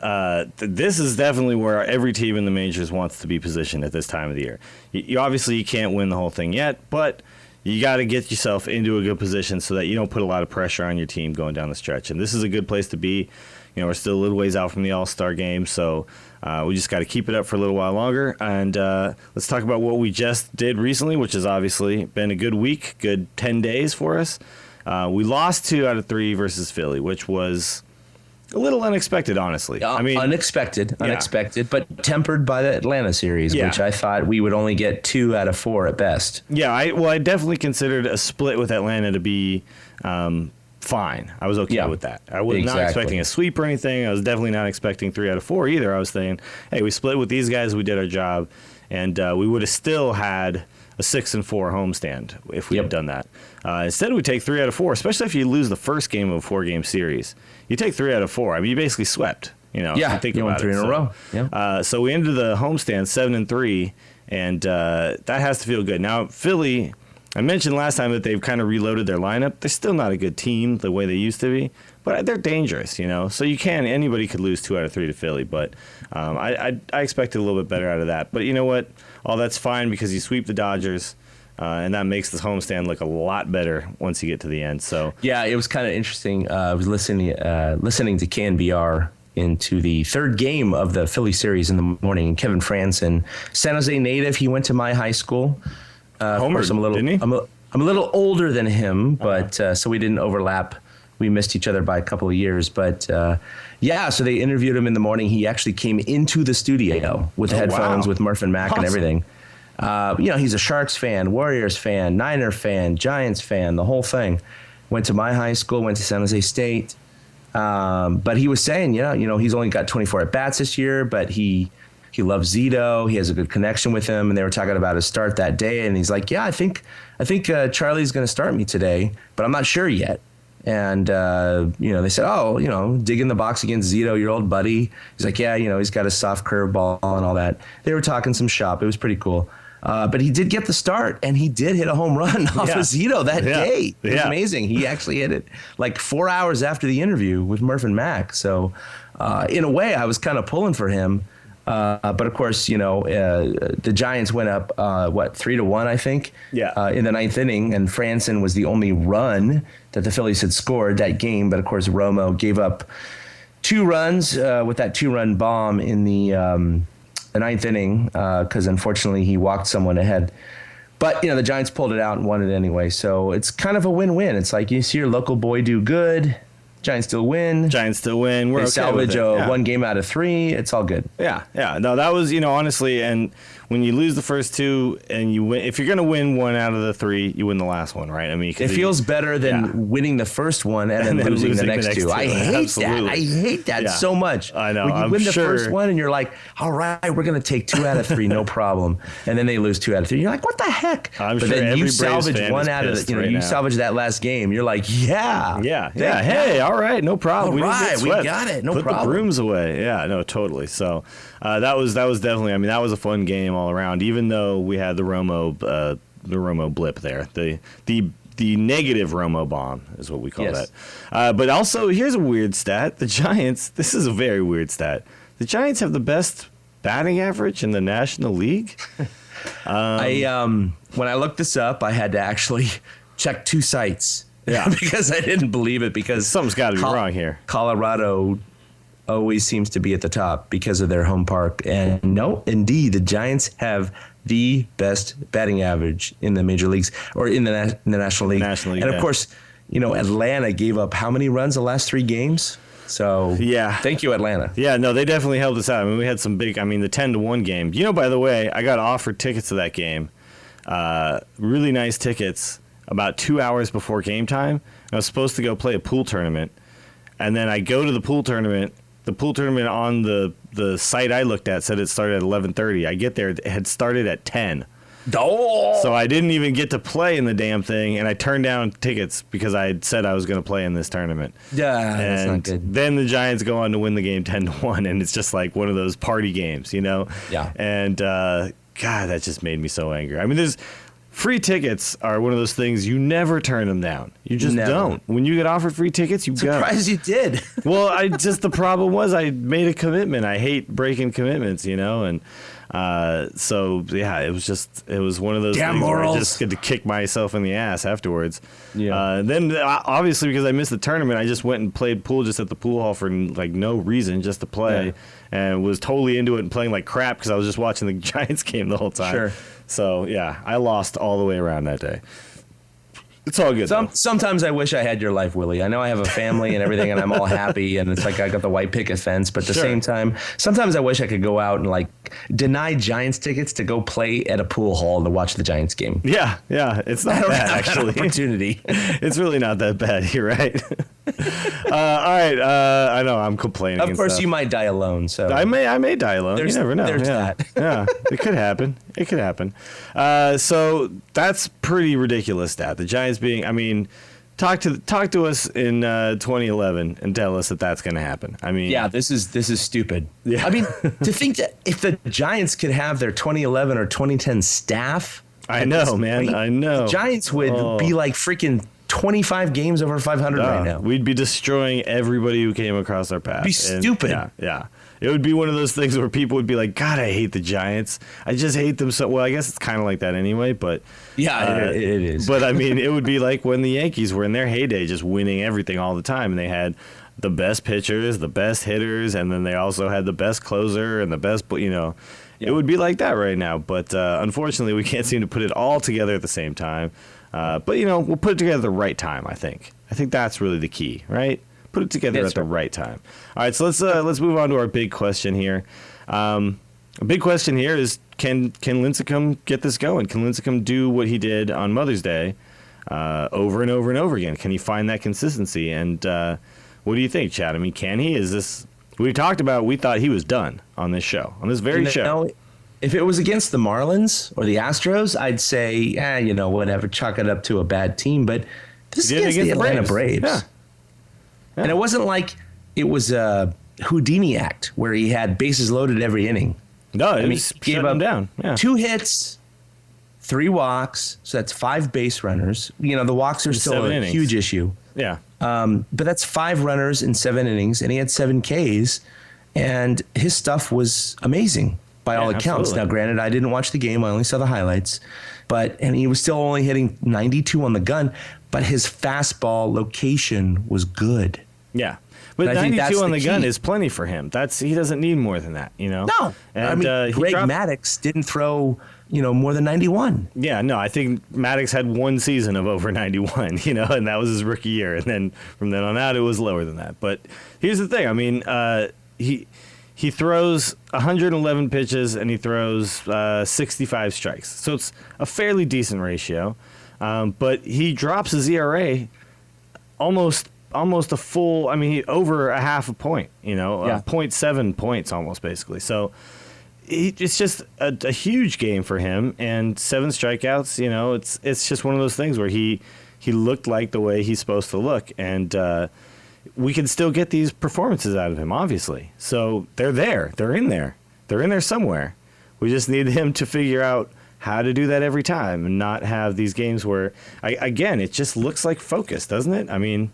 Speaker 3: This is definitely where every team in the majors wants to be positioned at this time of the year. You obviously you can't win the whole thing yet, but you got to get yourself into a good position so that you don't put a lot of pressure on your team going down the stretch. And this is a good place to be. We're still a little ways out from the All-Star game, so we just got to keep it up for a little while longer. And let's talk about what we just did recently, which has obviously been a good week, good 10 days for us. We lost 2 out of 3 versus Philly, which was a little unexpected, honestly. I mean, unexpected,
Speaker 4: but tempered by the Atlanta series, which I thought we would only get 2 out of 4 at best.
Speaker 3: Yeah, I definitely considered a split with Atlanta to be fine. I was okay with that. I was not expecting a sweep or anything. I was definitely not expecting 3 out of 4 either. I was saying, hey, we split with these guys, we did our job, and we would have still had a 6-4 homestand if we had done that. Instead, we take 3 out of 4, especially if you lose the first game of a 4-game series. You take 3 out of 4. I mean, you basically swept. If you think
Speaker 4: you won
Speaker 3: about
Speaker 4: 3 in a row. Yeah.
Speaker 3: So we ended the homestand 7-3, and that has to feel good. Now, Philly, I mentioned last time that they've kind of reloaded their lineup. They're still not a good team the way they used to be, but they're dangerous, So anybody could lose 2 out of 3 to Philly, but I expected a little bit better out of that. But you know what? All that's fine because you sweep the Dodgers, and that makes the homestand look a lot better once you get to the end. So
Speaker 4: yeah, it was kind of interesting. I was listening to KNBR into the 3rd game of the Philly series in the morning. Kevin Franson, San Jose native, he went to my high school.
Speaker 3: Homer, didn't he?
Speaker 4: I'm a little older than him, but so we didn't overlap. We missed each other by a couple of years, but so they interviewed him in the morning. He actually came into the studio with headphones with Murph and Mac and everything. He's a Sharks fan, Warriors fan, Niner fan, Giants fan, the whole thing. Went to my high school, went to San Jose State. But he was saying, he's only got 24 at-bats this year, but he loves Zito. He has a good connection with him, and they were talking about his start that day. And he's like, "Yeah, I think Charlie's going to start me today, but I'm not sure yet." And they said, "Oh, dig in the box against Zito, your old buddy." He's like, "Yeah, he's got a soft curveball and all that." They were talking some shop. It was pretty cool. But he did get the start, and he did hit a home run off of Zito that day. It was amazing. He actually hit it like 4 hours after the interview with Murph and Mac. So in a way, I was kind of pulling for him. But of course, the Giants went up 3-1, I think. In the 9th inning, and Franson was the only run that the Phillies had scored that game. But of course, Romo gave up 2 runs with that 2-run bomb in the 9th inning because unfortunately he walked someone ahead. But the Giants pulled it out and won it anyway. So it's kind of a win-win. It's like you see your local boy do good. Giants still win. We're okay salvage
Speaker 3: with it.
Speaker 4: 1 game out of 3. It's all good.
Speaker 3: Yeah. No, that was, honestly, and when you lose the first two and you win, if you're going to win one out of the three, you win the last one, right? I mean,
Speaker 4: it feels better than winning the first one and then losing the next two. I hate that. I hate that so much.
Speaker 3: I know.
Speaker 4: When you win the first one and you're like, all right, we're going to take 2 out of 3, no problem. And then they lose 2 out of 3. You're like, what the heck?
Speaker 3: I'm
Speaker 4: but
Speaker 3: sure
Speaker 4: then
Speaker 3: every
Speaker 4: you
Speaker 3: Braves
Speaker 4: salvage
Speaker 3: fan
Speaker 4: one
Speaker 3: is
Speaker 4: out of
Speaker 3: pissed
Speaker 4: the,
Speaker 3: right
Speaker 4: you
Speaker 3: now.
Speaker 4: salvage that last game. You're like, yeah.
Speaker 3: Hey, all right, no problem.
Speaker 4: Right, we got it. No
Speaker 3: Put
Speaker 4: problem.
Speaker 3: the brooms away. Yeah, no, totally. So that was definitely. I mean, that was a fun game all around. Even though we had the Romo blip there, the negative Romo bomb is what we call that. But also, here's a weird stat: the Giants. This is a very weird stat. The Giants have the best batting average in the National League.
Speaker 4: When I looked this up, I had to actually check 2 sites.
Speaker 3: Yeah.
Speaker 4: Because I didn't believe it, because
Speaker 3: Something's got to be wrong here.
Speaker 4: Colorado always seems to be at the top because of their home park. And no, indeed, the Giants have the best batting average in the major leagues, or in the National League.
Speaker 3: National League,
Speaker 4: and of
Speaker 3: yeah.
Speaker 4: course, Atlanta gave up how many runs the last 3 games? So
Speaker 3: Yeah.
Speaker 4: thank you, Atlanta.
Speaker 3: Yeah, no, they definitely helped us out. I mean, we had some big. I mean, the 10-1 game. By the way, I got offered tickets to that game. Really nice tickets. About 2 hours before game time, I was supposed to go play a pool tournament, and then I go to the pool tournament. The pool tournament on the site I looked at said it started at 11:30. I get there, it had started at 10.
Speaker 4: Oh!
Speaker 3: So I didn't even get to play in the damn thing, and I turned down tickets because I had said I was going to play in this tournament.
Speaker 4: Yeah, that's not
Speaker 3: And
Speaker 4: good.
Speaker 3: then the Giants go on to win the game 10-1, and it's just like one of those party games,
Speaker 4: Yeah.
Speaker 3: And God, that just made me so angry. I mean, free tickets are one of those things you never turn them down. You just
Speaker 4: Never.
Speaker 3: don't. When you get offered free tickets, you go.
Speaker 4: Surprised you did.
Speaker 3: Well, the problem was I made a commitment. I hate breaking commitments, and so yeah, it was one of those
Speaker 4: Damn
Speaker 3: things where I
Speaker 4: morals.
Speaker 3: just had to kick myself in the ass afterwards.
Speaker 4: Yeah.
Speaker 3: Then obviously because I missed the tournament, I just went and played pool just at the pool hall for like no reason, just to play, and was totally into it and playing like crap because I was just watching the Giants game the whole time.
Speaker 4: Sure.
Speaker 3: So yeah, I lost all the way around that day. It's all good. though.
Speaker 4: Sometimes I wish I had your life, Willie. I know I have a family and everything, and I'm all happy, and it's like I got the white picket fence. But at the
Speaker 3: Sure.
Speaker 4: same time, sometimes I wish I could go out and like deny Giants tickets to go play at a pool hall to watch the Giants game.
Speaker 3: Yeah, it's not
Speaker 4: I don't
Speaker 3: bad
Speaker 4: have that
Speaker 3: actually.
Speaker 4: opportunity.
Speaker 3: It's really not that bad. You're right. All right. I know I'm complaining.
Speaker 4: Of
Speaker 3: and
Speaker 4: course,
Speaker 3: stuff.
Speaker 4: you might die alone. So
Speaker 3: I may die alone. You never know.
Speaker 4: There's
Speaker 3: yeah.
Speaker 4: that.
Speaker 3: Yeah, it could happen. It could happen. So that's pretty ridiculous. Stat. The Giants being. I mean, talk to us in 2011 and tell us that that's going to happen. I mean,
Speaker 4: Yeah, this is stupid.
Speaker 3: Yeah.
Speaker 4: I mean, to think that if the Giants could have their 2011 or 2010 staff,
Speaker 3: I
Speaker 4: at
Speaker 3: know,
Speaker 4: this
Speaker 3: man.
Speaker 4: point,
Speaker 3: I know.
Speaker 4: the Giants would be like freaking 25 games over 500 right now.
Speaker 3: We'd be destroying everybody who came across our path.
Speaker 4: Be stupid.
Speaker 3: Yeah. It would be one of those things where people would be like, God, I hate the Giants. I just hate them so. Well, I guess it's kind of like that anyway, but.
Speaker 4: Yeah, it is.
Speaker 3: But I mean, it would be like when the Yankees were in their heyday, just winning everything all the time. And they had the best pitchers, the best hitters, and then they also had the best closer and the best, It would be like that right now. But unfortunately, we can't seem to put it all together at the same time. But, we'll put it together at the right time, I think. I think that's really the key, right? Put it together
Speaker 4: That's
Speaker 3: at the right time. All right, so let's move on to our big question here. A big question here is, can Lincecum get this going? Can Lincecum do what he did on Mother's Day over and over and over again? Can he find that consistency? And what do you think, Chad? I mean, can he? Is this... We thought he was done on this show, on this very show.
Speaker 4: If it was against the Marlins or the Astros, I'd say, whatever, chalk it up to a bad team. But this is against the Atlanta Braves.
Speaker 3: Yeah.
Speaker 4: And it wasn't like it was a Houdini act where he had bases loaded every inning.
Speaker 3: No,
Speaker 4: I mean,
Speaker 3: was
Speaker 4: gave
Speaker 3: shutting
Speaker 4: up
Speaker 3: him down. Yeah.
Speaker 4: 2 hits, 3 walks, so that's 5 base runners. The walks are still
Speaker 3: 7
Speaker 4: a
Speaker 3: innings.
Speaker 4: huge issue.
Speaker 3: Yeah.
Speaker 4: But that's 5 runners in 7 innings, and he had 7 Ks, and his stuff was amazing by all accounts.
Speaker 3: Absolutely.
Speaker 4: Now, granted, I didn't watch the game; I only saw the highlights. And he was still only hitting 92 on the gun, but his fastball location was good.
Speaker 3: Yeah. But
Speaker 4: And I think
Speaker 3: 92
Speaker 4: that's
Speaker 3: on
Speaker 4: the
Speaker 3: the gun
Speaker 4: key.
Speaker 3: is plenty for him. He doesn't need more than that,
Speaker 4: No,
Speaker 3: And,
Speaker 4: I mean,
Speaker 3: he
Speaker 4: Greg
Speaker 3: dropped-
Speaker 4: Maddux didn't throw more than 91.
Speaker 3: Yeah, no, I think Maddox had 1 season of over 91, and that was his rookie year. And then from then on out, it was lower than that. But here's the thing. I mean, he throws 111 pitches and he throws 65 strikes. So it's a fairly decent ratio. But he drops his ERA almost a full, over a half a point, 0.7 points almost basically. So it's just a huge game for him, and 7 strikeouts, it's just one of those things where he looked like the way he's supposed to look, and we can still get these performances out of him, obviously. So they're in there somewhere. We just need him to figure out how to do that every time and not have these games where, again, it just looks like focus, doesn't it? I mean,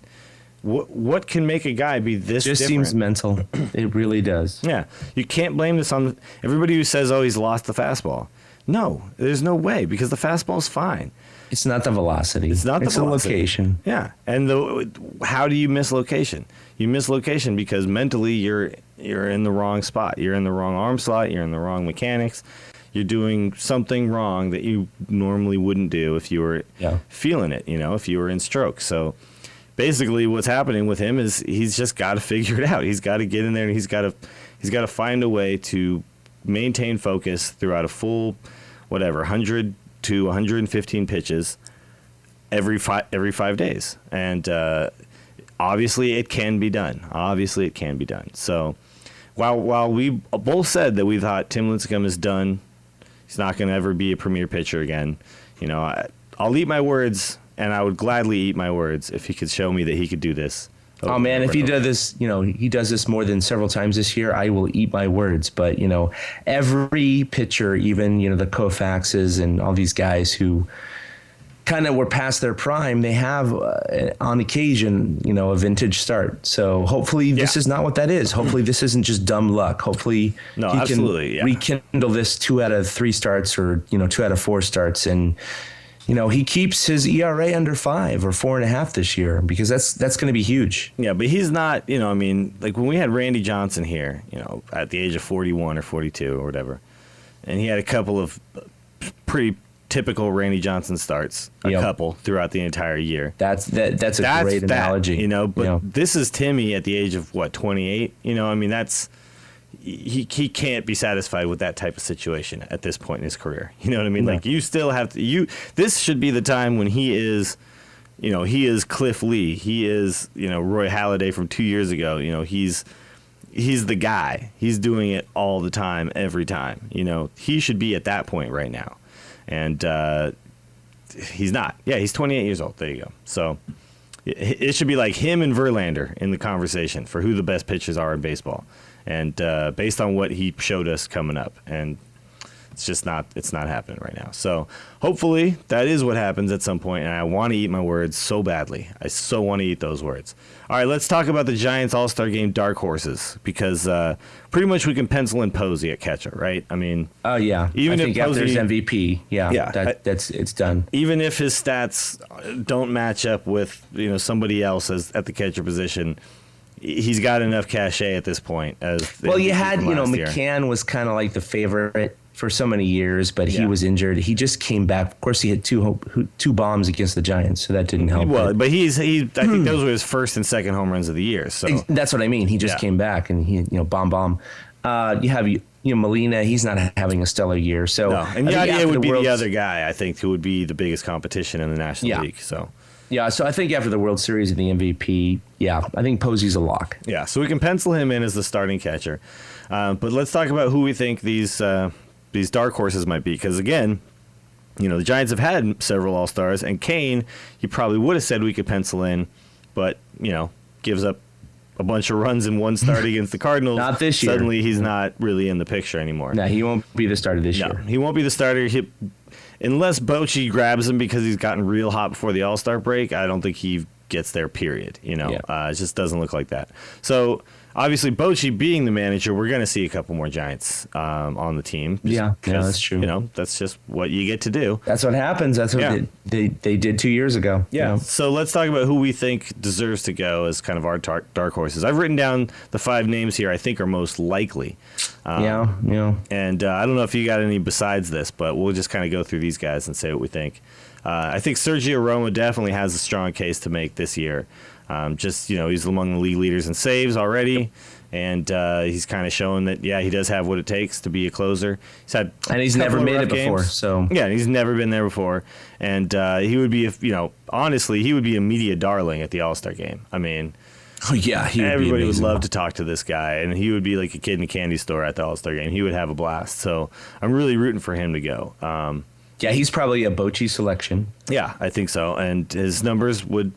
Speaker 3: what can make a guy be this
Speaker 4: just
Speaker 3: different?
Speaker 4: Seems mental. It really does.
Speaker 3: Yeah. You can't blame this on everybody who says, oh, he's lost the fastball. No, there's no way, because the fastball's fine.
Speaker 4: It's not the velocity. It's the location.
Speaker 3: Yeah. And how do you miss location? You miss location because mentally you're in the wrong spot. You're in the wrong arm slot. You're in the wrong mechanics. You're doing something wrong that you normally wouldn't do if you were feeling it, if you were in stroke. So basically what's happening with him is he's just got to figure it out. He's got to get in there, and he's got to find a way to maintain focus throughout a full 100 to 115 pitches every 5 days. And obviously it can be done. So while we both said that we thought Tim Lincecum is done, he's not going to ever be a premier pitcher again, I'll eat my words, and I would gladly eat my words if he could show me that he could do this.
Speaker 4: Oh man, if he does this, he does this more than several times this year, I will eat my words. But, every pitcher, even, the Koufaxes and all these guys who kind of were past their prime, they have on occasion, a vintage start. So hopefully this is not what that is. Hopefully this isn't just dumb luck. Hopefully he can rekindle this 2 out of 3 starts or, 2 out of 4 starts. And, he keeps his ERA under 5 or 4.5 this year, because that's going to be huge.
Speaker 3: Yeah, but he's not, like when we had Randy Johnson here, at the age of 41 or 42 or whatever, and he had a couple of pretty typical Randy Johnson starts, a couple throughout the entire year.
Speaker 4: That's a great analogy.
Speaker 3: But this is Timmy at the age of 28. That's he can't be satisfied with that type of situation at this point in his career. You know what I mean? No. Like, you still have to. This should be the time when he is. He is Cliff Lee. He is Roy Halladay from 2 years ago. He's the guy. He's doing it all the time, every time. He should be at that point right now. And he's not. Yeah, he's 28 years old. There you go. So it should be like him and Verlander in the conversation for who the best pitchers are in baseball. And based on what he showed us coming up. And it's not happening right now. So hopefully that is what happens at some point. And I want to eat my words so badly. I so want to eat those words. All right, let's talk about the Giants All-Star Game dark horses, because pretty much we can pencil in Posey at catcher, right? I mean,
Speaker 4: oh yeah,
Speaker 3: even
Speaker 4: I
Speaker 3: if
Speaker 4: think after
Speaker 3: Posey,
Speaker 4: his MVP, it's done.
Speaker 3: Even if his stats don't match up with somebody else at the catcher position, he's got enough cachet at this point.
Speaker 4: You had McCann was kind of like the favorite for so many years, but he was injured. He just came back. Of course, he hit two bombs against the Giants, so that didn't help.
Speaker 3: Well, but I think those were his first and second home runs of the year. So
Speaker 4: that's what I mean. He just came back and he bomb. You have Molina. He's not having a stellar year. So
Speaker 3: no. And Yadier would be the other guy, I think, who would be the biggest competition in the National League. So.
Speaker 4: Yeah, so I think after the World Series and the MVP, I think Posey's a lock.
Speaker 3: Yeah, so we can pencil him in as the starting catcher. But let's talk about who we think these dark horses might be. Because, again, the Giants have had several All-Stars. And Kane, you probably would have said we could pencil in, but, gives up a bunch of runs in one start against the Cardinals.
Speaker 4: Not this year.
Speaker 3: Suddenly he's not really in the picture anymore.
Speaker 4: No, he won't be the starter this year.
Speaker 3: He won't be the starter. Unless Bochy grabs him because he's gotten real hot before the All-Star break, I don't think he gets there, period. It just doesn't look like that. So, obviously, Bochy being the manager, we're going to see a couple more Giants on the team.
Speaker 4: That's true.
Speaker 3: That's just what you get to do.
Speaker 4: That's what happens. That's what they did 2 years ago.
Speaker 3: Yeah. So let's talk about who we think deserves to go as kind of our dark horses. I've written down the 5 names here I think are most likely. And I don't know if you got any besides this, but we'll just kind of go through these guys and say what we think. I think Sergio Romo definitely has a strong case to make this year. He's among the league leaders in saves already, And he's kind of showing that, yeah, he does have what it takes to be a closer.
Speaker 4: He's never made it before. So
Speaker 3: yeah, he's never been there before. And he would be, honestly, he would be a media darling at the All-Star game. I mean,
Speaker 4: oh yeah,
Speaker 3: everybody would love to talk to this guy, and he would be like a kid in a candy store at the All-Star game. He would have a blast. So I'm really rooting for him to go.
Speaker 4: Yeah, he's probably a Bochy selection.
Speaker 3: Yeah, I think so. And his numbers would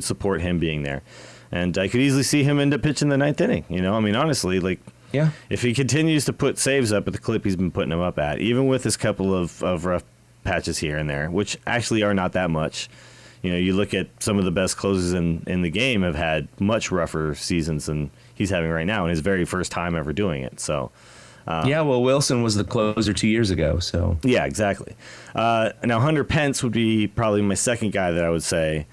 Speaker 3: support him being there. And I could easily see him end up pitching the ninth inning. I mean, honestly,
Speaker 4: yeah,
Speaker 3: if he continues to put saves up at the clip he's been putting them up at, even with his couple of rough patches here and there, which actually are not that much. You look at some of the best closers in the game have had much rougher seasons than he's having right now in his very first time ever doing it. So,
Speaker 4: yeah, well, Wilson was the closer 2 years ago. So
Speaker 3: yeah, exactly. Now, Hunter Pence would be probably my second guy that I would say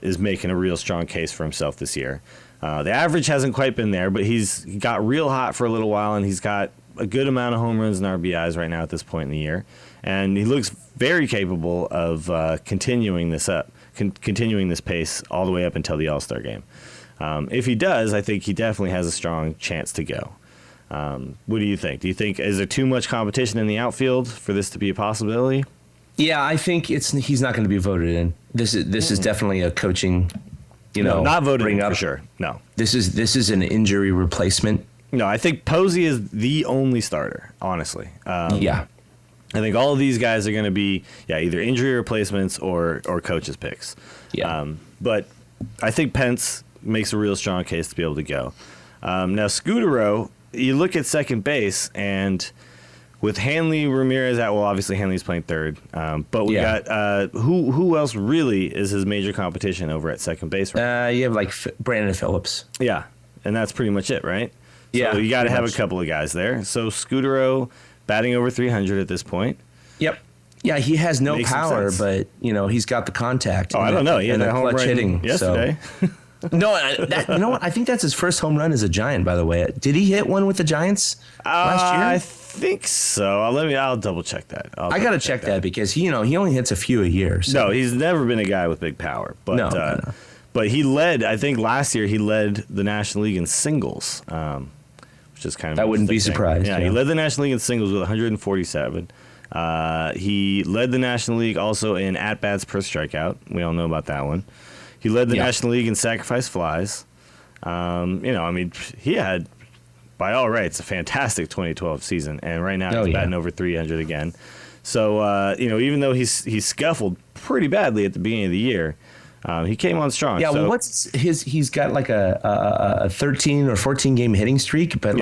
Speaker 3: is making a real strong case for himself this year. The average hasn't quite been there, but he got real hot for a little while, and he's got a good amount of home runs and RBIs right now at this point in the year. And he looks very capable of continuing this pace all the way up until the All-Star game. If he does, I think he definitely has a strong chance to go. What do you think? Do you think, is there too much competition in the outfield for this to be a possibility?
Speaker 4: Yeah, I think he's not going to be voted in. This is definitely a coaching,
Speaker 3: No, not voted in for sure. No.
Speaker 4: This is an injury replacement.
Speaker 3: No, I think Posey is the only starter, honestly.
Speaker 4: Yeah.
Speaker 3: I think all of these guys are going to be, either injury replacements or coaches' picks.
Speaker 4: Yeah.
Speaker 3: But I think Pence makes a real strong case to be able to go. Now, Scudero, you look at second base, and with Hanley Ramirez out, well, obviously Hanley's playing third, but we got who else really is his major competition over at second base? Right?
Speaker 4: You have Brandon Phillips.
Speaker 3: Yeah, and that's pretty much it, right?
Speaker 4: Yeah,
Speaker 3: so you got to have a couple of guys there. So Scudero batting over 300 at this point.
Speaker 4: Yep. Yeah, he has no
Speaker 3: Makes
Speaker 4: power, but he's got the contact.
Speaker 3: Oh, I don't know. He had that home run
Speaker 4: hitting
Speaker 3: yesterday.
Speaker 4: So. No, you know what? I think that's his first home run as a Giant. By the way, did he hit one with the Giants last year?
Speaker 3: I think so. I'll double check that.
Speaker 4: I got to check that because he only hits a few a year. So.
Speaker 3: No, he's never been a guy with big power. But
Speaker 4: no.
Speaker 3: But he led. I think last year he led the National League in singles, which is kind of
Speaker 4: I wouldn't be surprised.
Speaker 3: Yeah, he led the National League in singles with 147. He led the National League also in at bats per strikeout. We all know about that one. He led the National League in sacrifice flies. He had, by all rights, a fantastic 2012 season, and right now he's batting over 300 again. So, even though he scuffled pretty badly at the beginning of the year, he came on strong.
Speaker 4: Yeah,
Speaker 3: so,
Speaker 4: well, he's got like a 13 or 14 game hitting streak, but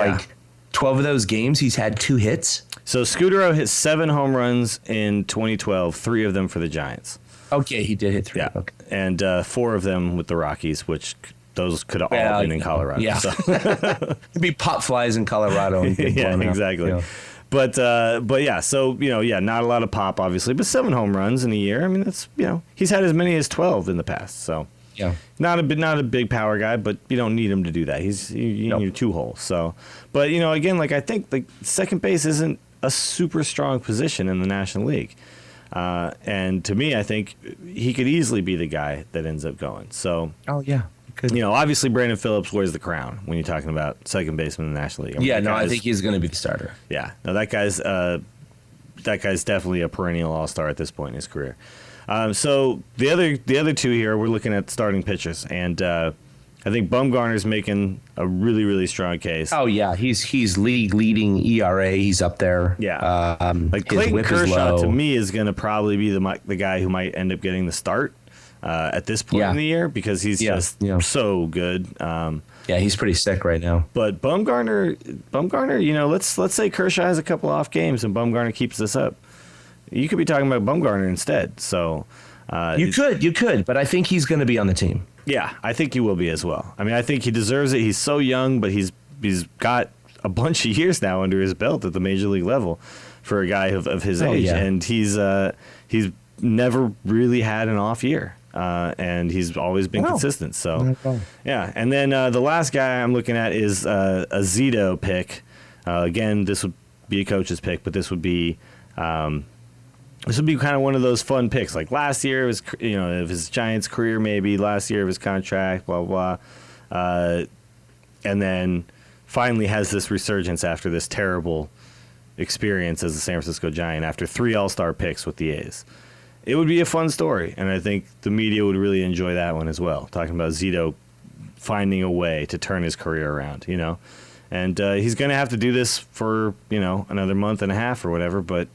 Speaker 4: 12 of those games he's had 2 hits.
Speaker 3: So Scudero hit 7 home runs in 2012, 3 of them for the Giants.
Speaker 4: Okay, he did hit 3.
Speaker 3: Yeah,
Speaker 4: okay.
Speaker 3: And 4 of them with the Rockies, which those could have all been in Colorado.
Speaker 4: Yeah,
Speaker 3: so.
Speaker 4: It'd be pop flies in Colorado. And
Speaker 3: yeah, exactly. But yeah, so not a lot of pop, obviously, but 7 home runs in a year. I mean, that's he's had as many as 12 in the past. So
Speaker 4: yeah,
Speaker 3: not a big power guy, but you don't need him to do that. You need 2 holes. So, but again, I think second base isn't a super strong position in the National League. And to me, I think he could easily be the guy that ends up going. So, obviously Brandon Phillips wears the crown when you're talking about second baseman in the National League.
Speaker 4: I think he's going to be the starter.
Speaker 3: Yeah, no, that guy's definitely a perennial all-star at this point in his career. So the other 2 here, we're looking at starting pitchers, and I think Bumgarner's making a really, really strong case.
Speaker 4: Oh yeah, he's league leading ERA. He's up there.
Speaker 3: Yeah, Clayton Kershaw to me is going to probably be the guy who might end up getting the start at this point in the year because he's just so good.
Speaker 4: He's pretty sick right now.
Speaker 3: But Bumgarner, let's say Kershaw has a couple off games and Bumgarner keeps this up. You could be talking about Bumgarner instead. So
Speaker 4: you could, but I think he's going to be on the team.
Speaker 3: Yeah, I think he will be as well. I mean, I think he deserves it. He's so young, but he's got a bunch of years now under his belt at the major league level for a guy of his age, and he's never really had an off year, and he's always been consistent. So, yeah. And then the last guy I'm looking at is a Zito pick. Again, this would be a coach's pick, but this would be kind of one of those fun picks. Like last year was, of his Giants career, maybe last year of his contract, blah, blah, blah. And then finally has this resurgence after this terrible experience as a San Francisco Giant after 3 All-Star picks with the A's. It would be a fun story, and I think the media would really enjoy that one as well, talking about Zito finding a way to turn his career around, you know. And he's going to have to do this for, you know, another month and a half or whatever, but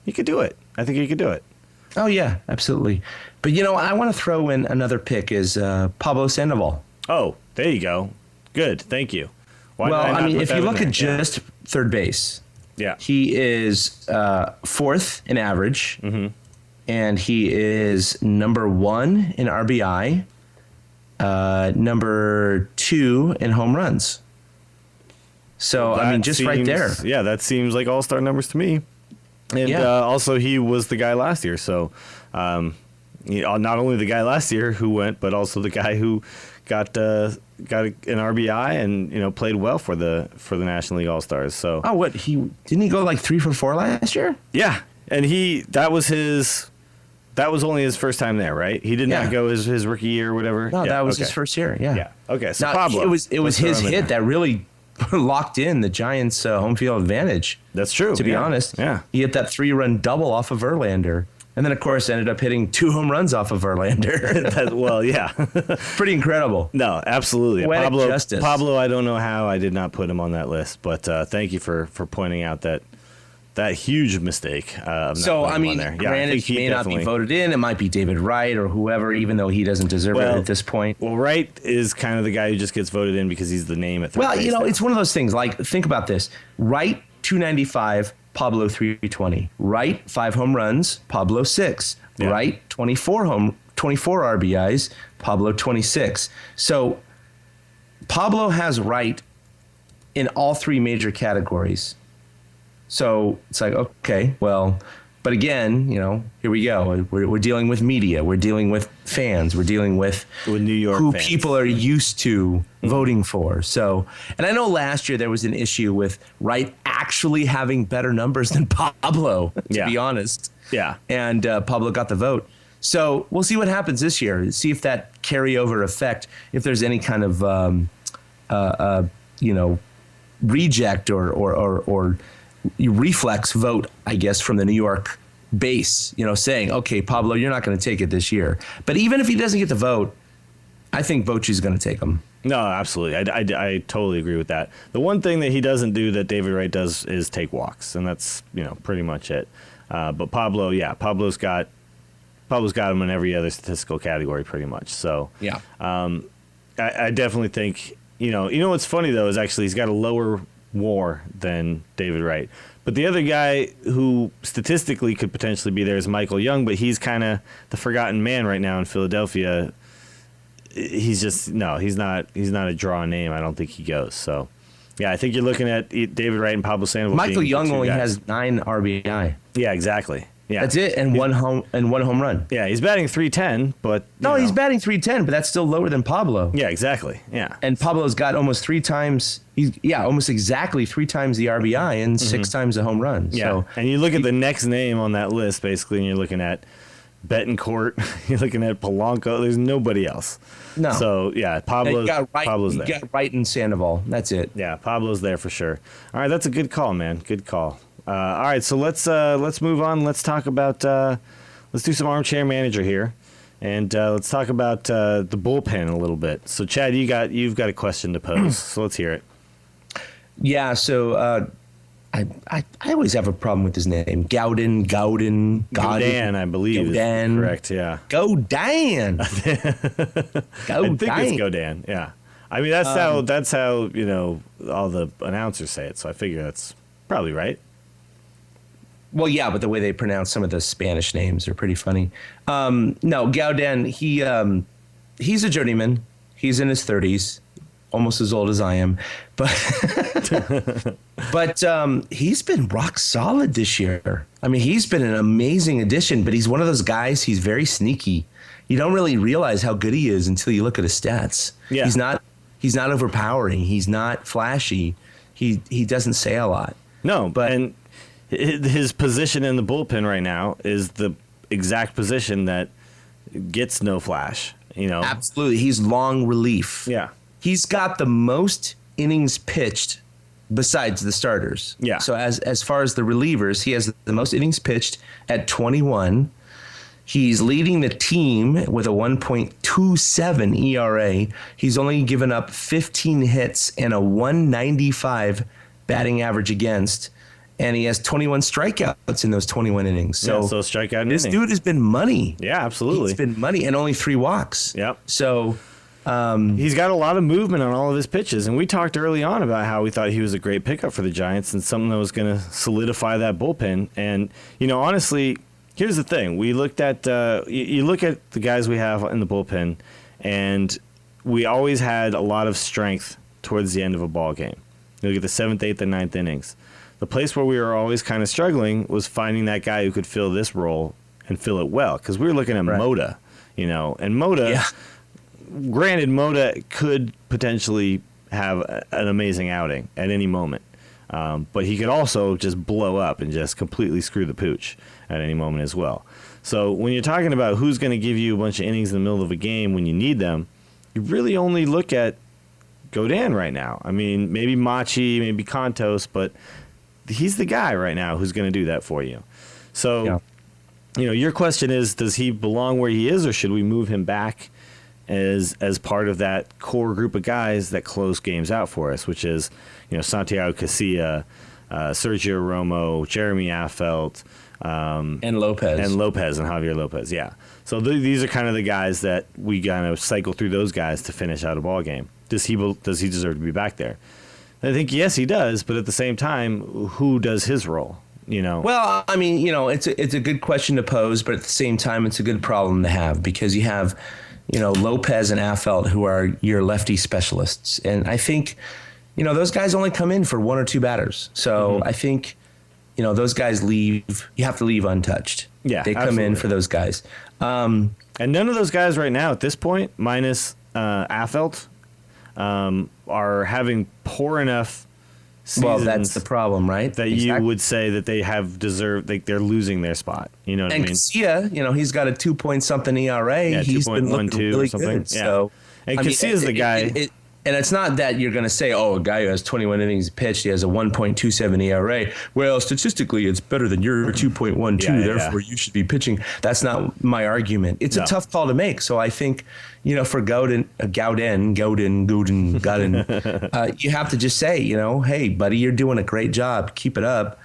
Speaker 3: he could do it. I think he could do it.
Speaker 4: Oh, yeah, absolutely. But, you know, I want to throw in another pick is Pablo Sandoval.
Speaker 3: Oh, there you go. Good. Thank you. Why
Speaker 4: well,
Speaker 3: did I
Speaker 4: I
Speaker 3: not
Speaker 4: mean,
Speaker 3: put
Speaker 4: if
Speaker 3: that
Speaker 4: you
Speaker 3: in
Speaker 4: look
Speaker 3: there?
Speaker 4: at just third base,
Speaker 3: Yeah.
Speaker 4: he is 4th in average, and he is number 1 in RBI, number 2 in home runs. So, I mean, just right there.
Speaker 3: Yeah, that seems like all-star numbers to me. And
Speaker 4: Yeah.
Speaker 3: Also, he was the guy last year. So, not only the guy last year who went, but also the guy who got an RBI and, you know, played well for the National League All-Stars. So,
Speaker 4: Oh, what? Didn't he go like 3 for 4 last year?
Speaker 3: yeah, and that was only his first time there, right? He did not
Speaker 4: Yeah.
Speaker 3: go his rookie year or whatever.
Speaker 4: No,
Speaker 3: Yeah,
Speaker 4: that was
Speaker 3: okay.
Speaker 4: his first year. Yeah.
Speaker 3: Yeah. Okay. So
Speaker 4: Now,
Speaker 3: Pablo,
Speaker 4: it was
Speaker 3: let's
Speaker 4: his
Speaker 3: throw him in
Speaker 4: hit
Speaker 3: there.
Speaker 4: that really locked in the Giants' home field advantage.
Speaker 3: That's true.
Speaker 4: To be
Speaker 3: yeah.
Speaker 4: honest,
Speaker 3: Yeah.
Speaker 4: he hit that 3-run double off of Verlander, and then of course ended up hitting 2 home runs off of Verlander.
Speaker 3: Well, yeah.
Speaker 4: Pretty incredible.
Speaker 3: No, absolutely.
Speaker 4: Poetic justice.
Speaker 3: Pablo, I don't know how I did not put him on that list, but thank you for pointing out that huge mistake. Of not
Speaker 4: So,
Speaker 3: putting
Speaker 4: I
Speaker 3: him
Speaker 4: mean,
Speaker 3: on there. Yeah, I
Speaker 4: granted,
Speaker 3: think
Speaker 4: he may not be voted in. It might be David Wright or whoever, even though he doesn't deserve it at this point.
Speaker 3: Well, Wright is kind of the guy who just gets voted in because he's the name at third
Speaker 4: Well,
Speaker 3: base
Speaker 4: you know,
Speaker 3: now.
Speaker 4: it's one of those things. Like, think about this. Wright, 295. Pablo, 320. Wright, 5 home runs. Pablo, 6.
Speaker 3: Yeah.
Speaker 4: Wright, 24 RBIs. Pablo, 26. So Pablo has Wright in all 3 major categories. So it's like, okay, well, but again, you know, here we go. We're dealing with media. We're dealing with fans. We're dealing with
Speaker 3: New York
Speaker 4: who
Speaker 3: fans.
Speaker 4: people are used to voting for. So, and I know last year there was an issue with Wright actually having better numbers than Pablo, to
Speaker 3: Yeah.
Speaker 4: be honest.
Speaker 3: Yeah.
Speaker 4: And Pablo got the vote. So we'll see what happens this year. See if that carryover effect, if there's any kind of, you know, reject or reflex vote, I guess, from the New York base, you know, saying, okay, Pablo, you're not going to take it this year. But even if he doesn't get the vote, I think Bochy's going to take him.
Speaker 3: No, absolutely. I totally agree with that. The one thing that he doesn't do that David Wright does is take walks, and that's, you know, pretty much it. But Pablo, yeah, Pablo's got him in every other statistical category pretty much. So
Speaker 4: Yeah.
Speaker 3: I definitely think, you know what's funny though is actually he's got a lower WAR than David Wright. But the other guy who statistically could potentially be there is Michael Young, but he's kind of the forgotten man right now in Philadelphia. He's not a draw name. I don't think he goes. So, yeah, I think you're looking at David Wright and Pablo Sandoval.
Speaker 4: Michael
Speaker 3: being the
Speaker 4: Young
Speaker 3: two
Speaker 4: only
Speaker 3: guys.
Speaker 4: has 9 RBI.
Speaker 3: Yeah, exactly. Yeah,
Speaker 4: That's it, and one home run.
Speaker 3: Yeah, he's batting .310, but
Speaker 4: No,
Speaker 3: you
Speaker 4: he's
Speaker 3: know.
Speaker 4: batting .310, but that's still lower than Pablo.
Speaker 3: Yeah, exactly. Yeah,
Speaker 4: And Pablo's got almost 3 times. Almost exactly 3 times the RBI and 6 times the home run.
Speaker 3: yeah.
Speaker 4: So
Speaker 3: And you look at the next name on that list, basically, and you're looking at Betancourt, you're looking at Polanco. There's nobody else.
Speaker 4: No.
Speaker 3: So yeah, Pablo's
Speaker 4: you
Speaker 3: there.
Speaker 4: got Wright and Sandoval. That's it.
Speaker 3: Yeah, Pablo's there for sure. All right, that's a good call, man. Good call. All right, so let's move on. Let's talk about let's do some armchair manager here, and let's talk about the bullpen a little bit. So Chad, you've got a question to pose, so let's hear it.
Speaker 4: Yeah. So I always have a problem with his name. Gowden.
Speaker 3: Godin, I believe,
Speaker 4: Godin.
Speaker 3: is correct. Yeah,
Speaker 4: Godin.
Speaker 3: I think it's Godin. Yeah, I mean that's how you know all the announcers say it. So I figure that's probably right.
Speaker 4: Well, yeah, but the way they pronounce some of the Spanish names are pretty funny. No, Gowden, he's a journeyman. He's in his 30s, almost as old as I am. But he's been rock solid this year. I mean, he's been an amazing addition, but he's one of those guys, he's very sneaky. You don't really realize how good he is until you look at his stats.
Speaker 3: Yeah.
Speaker 4: He's not overpowering. He's not flashy. He doesn't say a lot.
Speaker 3: No,
Speaker 4: But-
Speaker 3: and his position in the bullpen right now is the exact position that gets no flash. You know,
Speaker 4: Absolutely. He's long relief.
Speaker 3: yeah,
Speaker 4: He's got the most innings pitched besides the starters.
Speaker 3: Yeah.
Speaker 4: So as far as the relievers, he has the most innings pitched at 21. He's leading the team with a 1.27 ERA. He's only given up 15 hits and a 195 batting average against, and he has 21 strikeouts in those 21 innings. So,
Speaker 3: strikeout
Speaker 4: this
Speaker 3: inning.
Speaker 4: dude has been money.
Speaker 3: Yeah, absolutely.
Speaker 4: He's been money and only 3 walks.
Speaker 3: Yep.
Speaker 4: So
Speaker 3: he's got a lot of movement on all of his pitches, and we talked early on about how we thought he was a great pickup for the Giants and something that was going to solidify that bullpen. And, honestly, here's the thing. We looked at you look at the guys we have in the bullpen, and we always had a lot of strength towards the end of a ball game. You look at the 7th, 8th, and 9th innings. The place where we were always kind of struggling was finding that guy who could fill this role and fill it well, because we were looking at Mota, and Mota, granted, Mota could potentially have an amazing outing at any moment, but he could also just blow up and just completely screw the pooch at any moment as well. So when you're talking about who's going to give you a bunch of innings in the middle of a game when you need them, you really only look at Godin right now. I mean, maybe Machi, maybe Contos, but he's the guy right now who's going to do that for you. So, your question is, does he belong where he is, or should we move him back as part of that core group of guys that close games out for us, which is, Santiago Casilla, Sergio Romo, Jeremy Affeldt,
Speaker 4: and Lopez
Speaker 3: and Javier Lopez. Yeah. So these are kind of the guys that we kind of cycle through those guys to finish out a ball game. Does he deserve to be back there? I think yes, he does, but at the same time, who does his role?
Speaker 4: Well, I mean, it's a good question to pose, but at the same time, it's a good problem to have, because you have, Lopez and Affeldt, who are your lefty specialists, and I think, those guys only come in for 1 or 2 batters. So I think, those guys leave. You have to leave untouched.
Speaker 3: Yeah,
Speaker 4: they come in for those guys.
Speaker 3: And none of those guys right now at this point, minus Affeldt, are having poor enough seasons.
Speaker 4: Well, that's the problem, right?
Speaker 3: That you would say that they have deserved, like they're losing their spot. You know what I mean?
Speaker 4: And Casilla, he's got a 2-point-something ERA.
Speaker 3: Yeah,
Speaker 4: he's been looking really
Speaker 3: or something.
Speaker 4: good. So,
Speaker 3: and Casilla's the guy.
Speaker 4: And it's not that you're going to say, a guy who has 21 innings pitched, he has a 1.27 ERA. Well, statistically, it's better than your 2.12. Therefore, you should be pitching. That's not my argument. It's a tough call to make. So I think, for Godin, you have to just say, hey, buddy, you're doing a great job. Keep it up.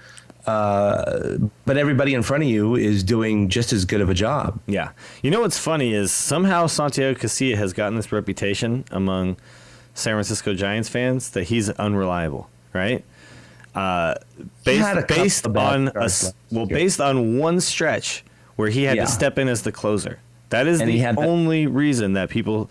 Speaker 4: But everybody in front of you is doing just as good of a job.
Speaker 3: Yeah. What's funny is somehow Santiago Casilla has gotten this reputation among San Francisco Giants fans that he's unreliable, right? Based on one stretch where he had to step in as the closer. That is the only reason that people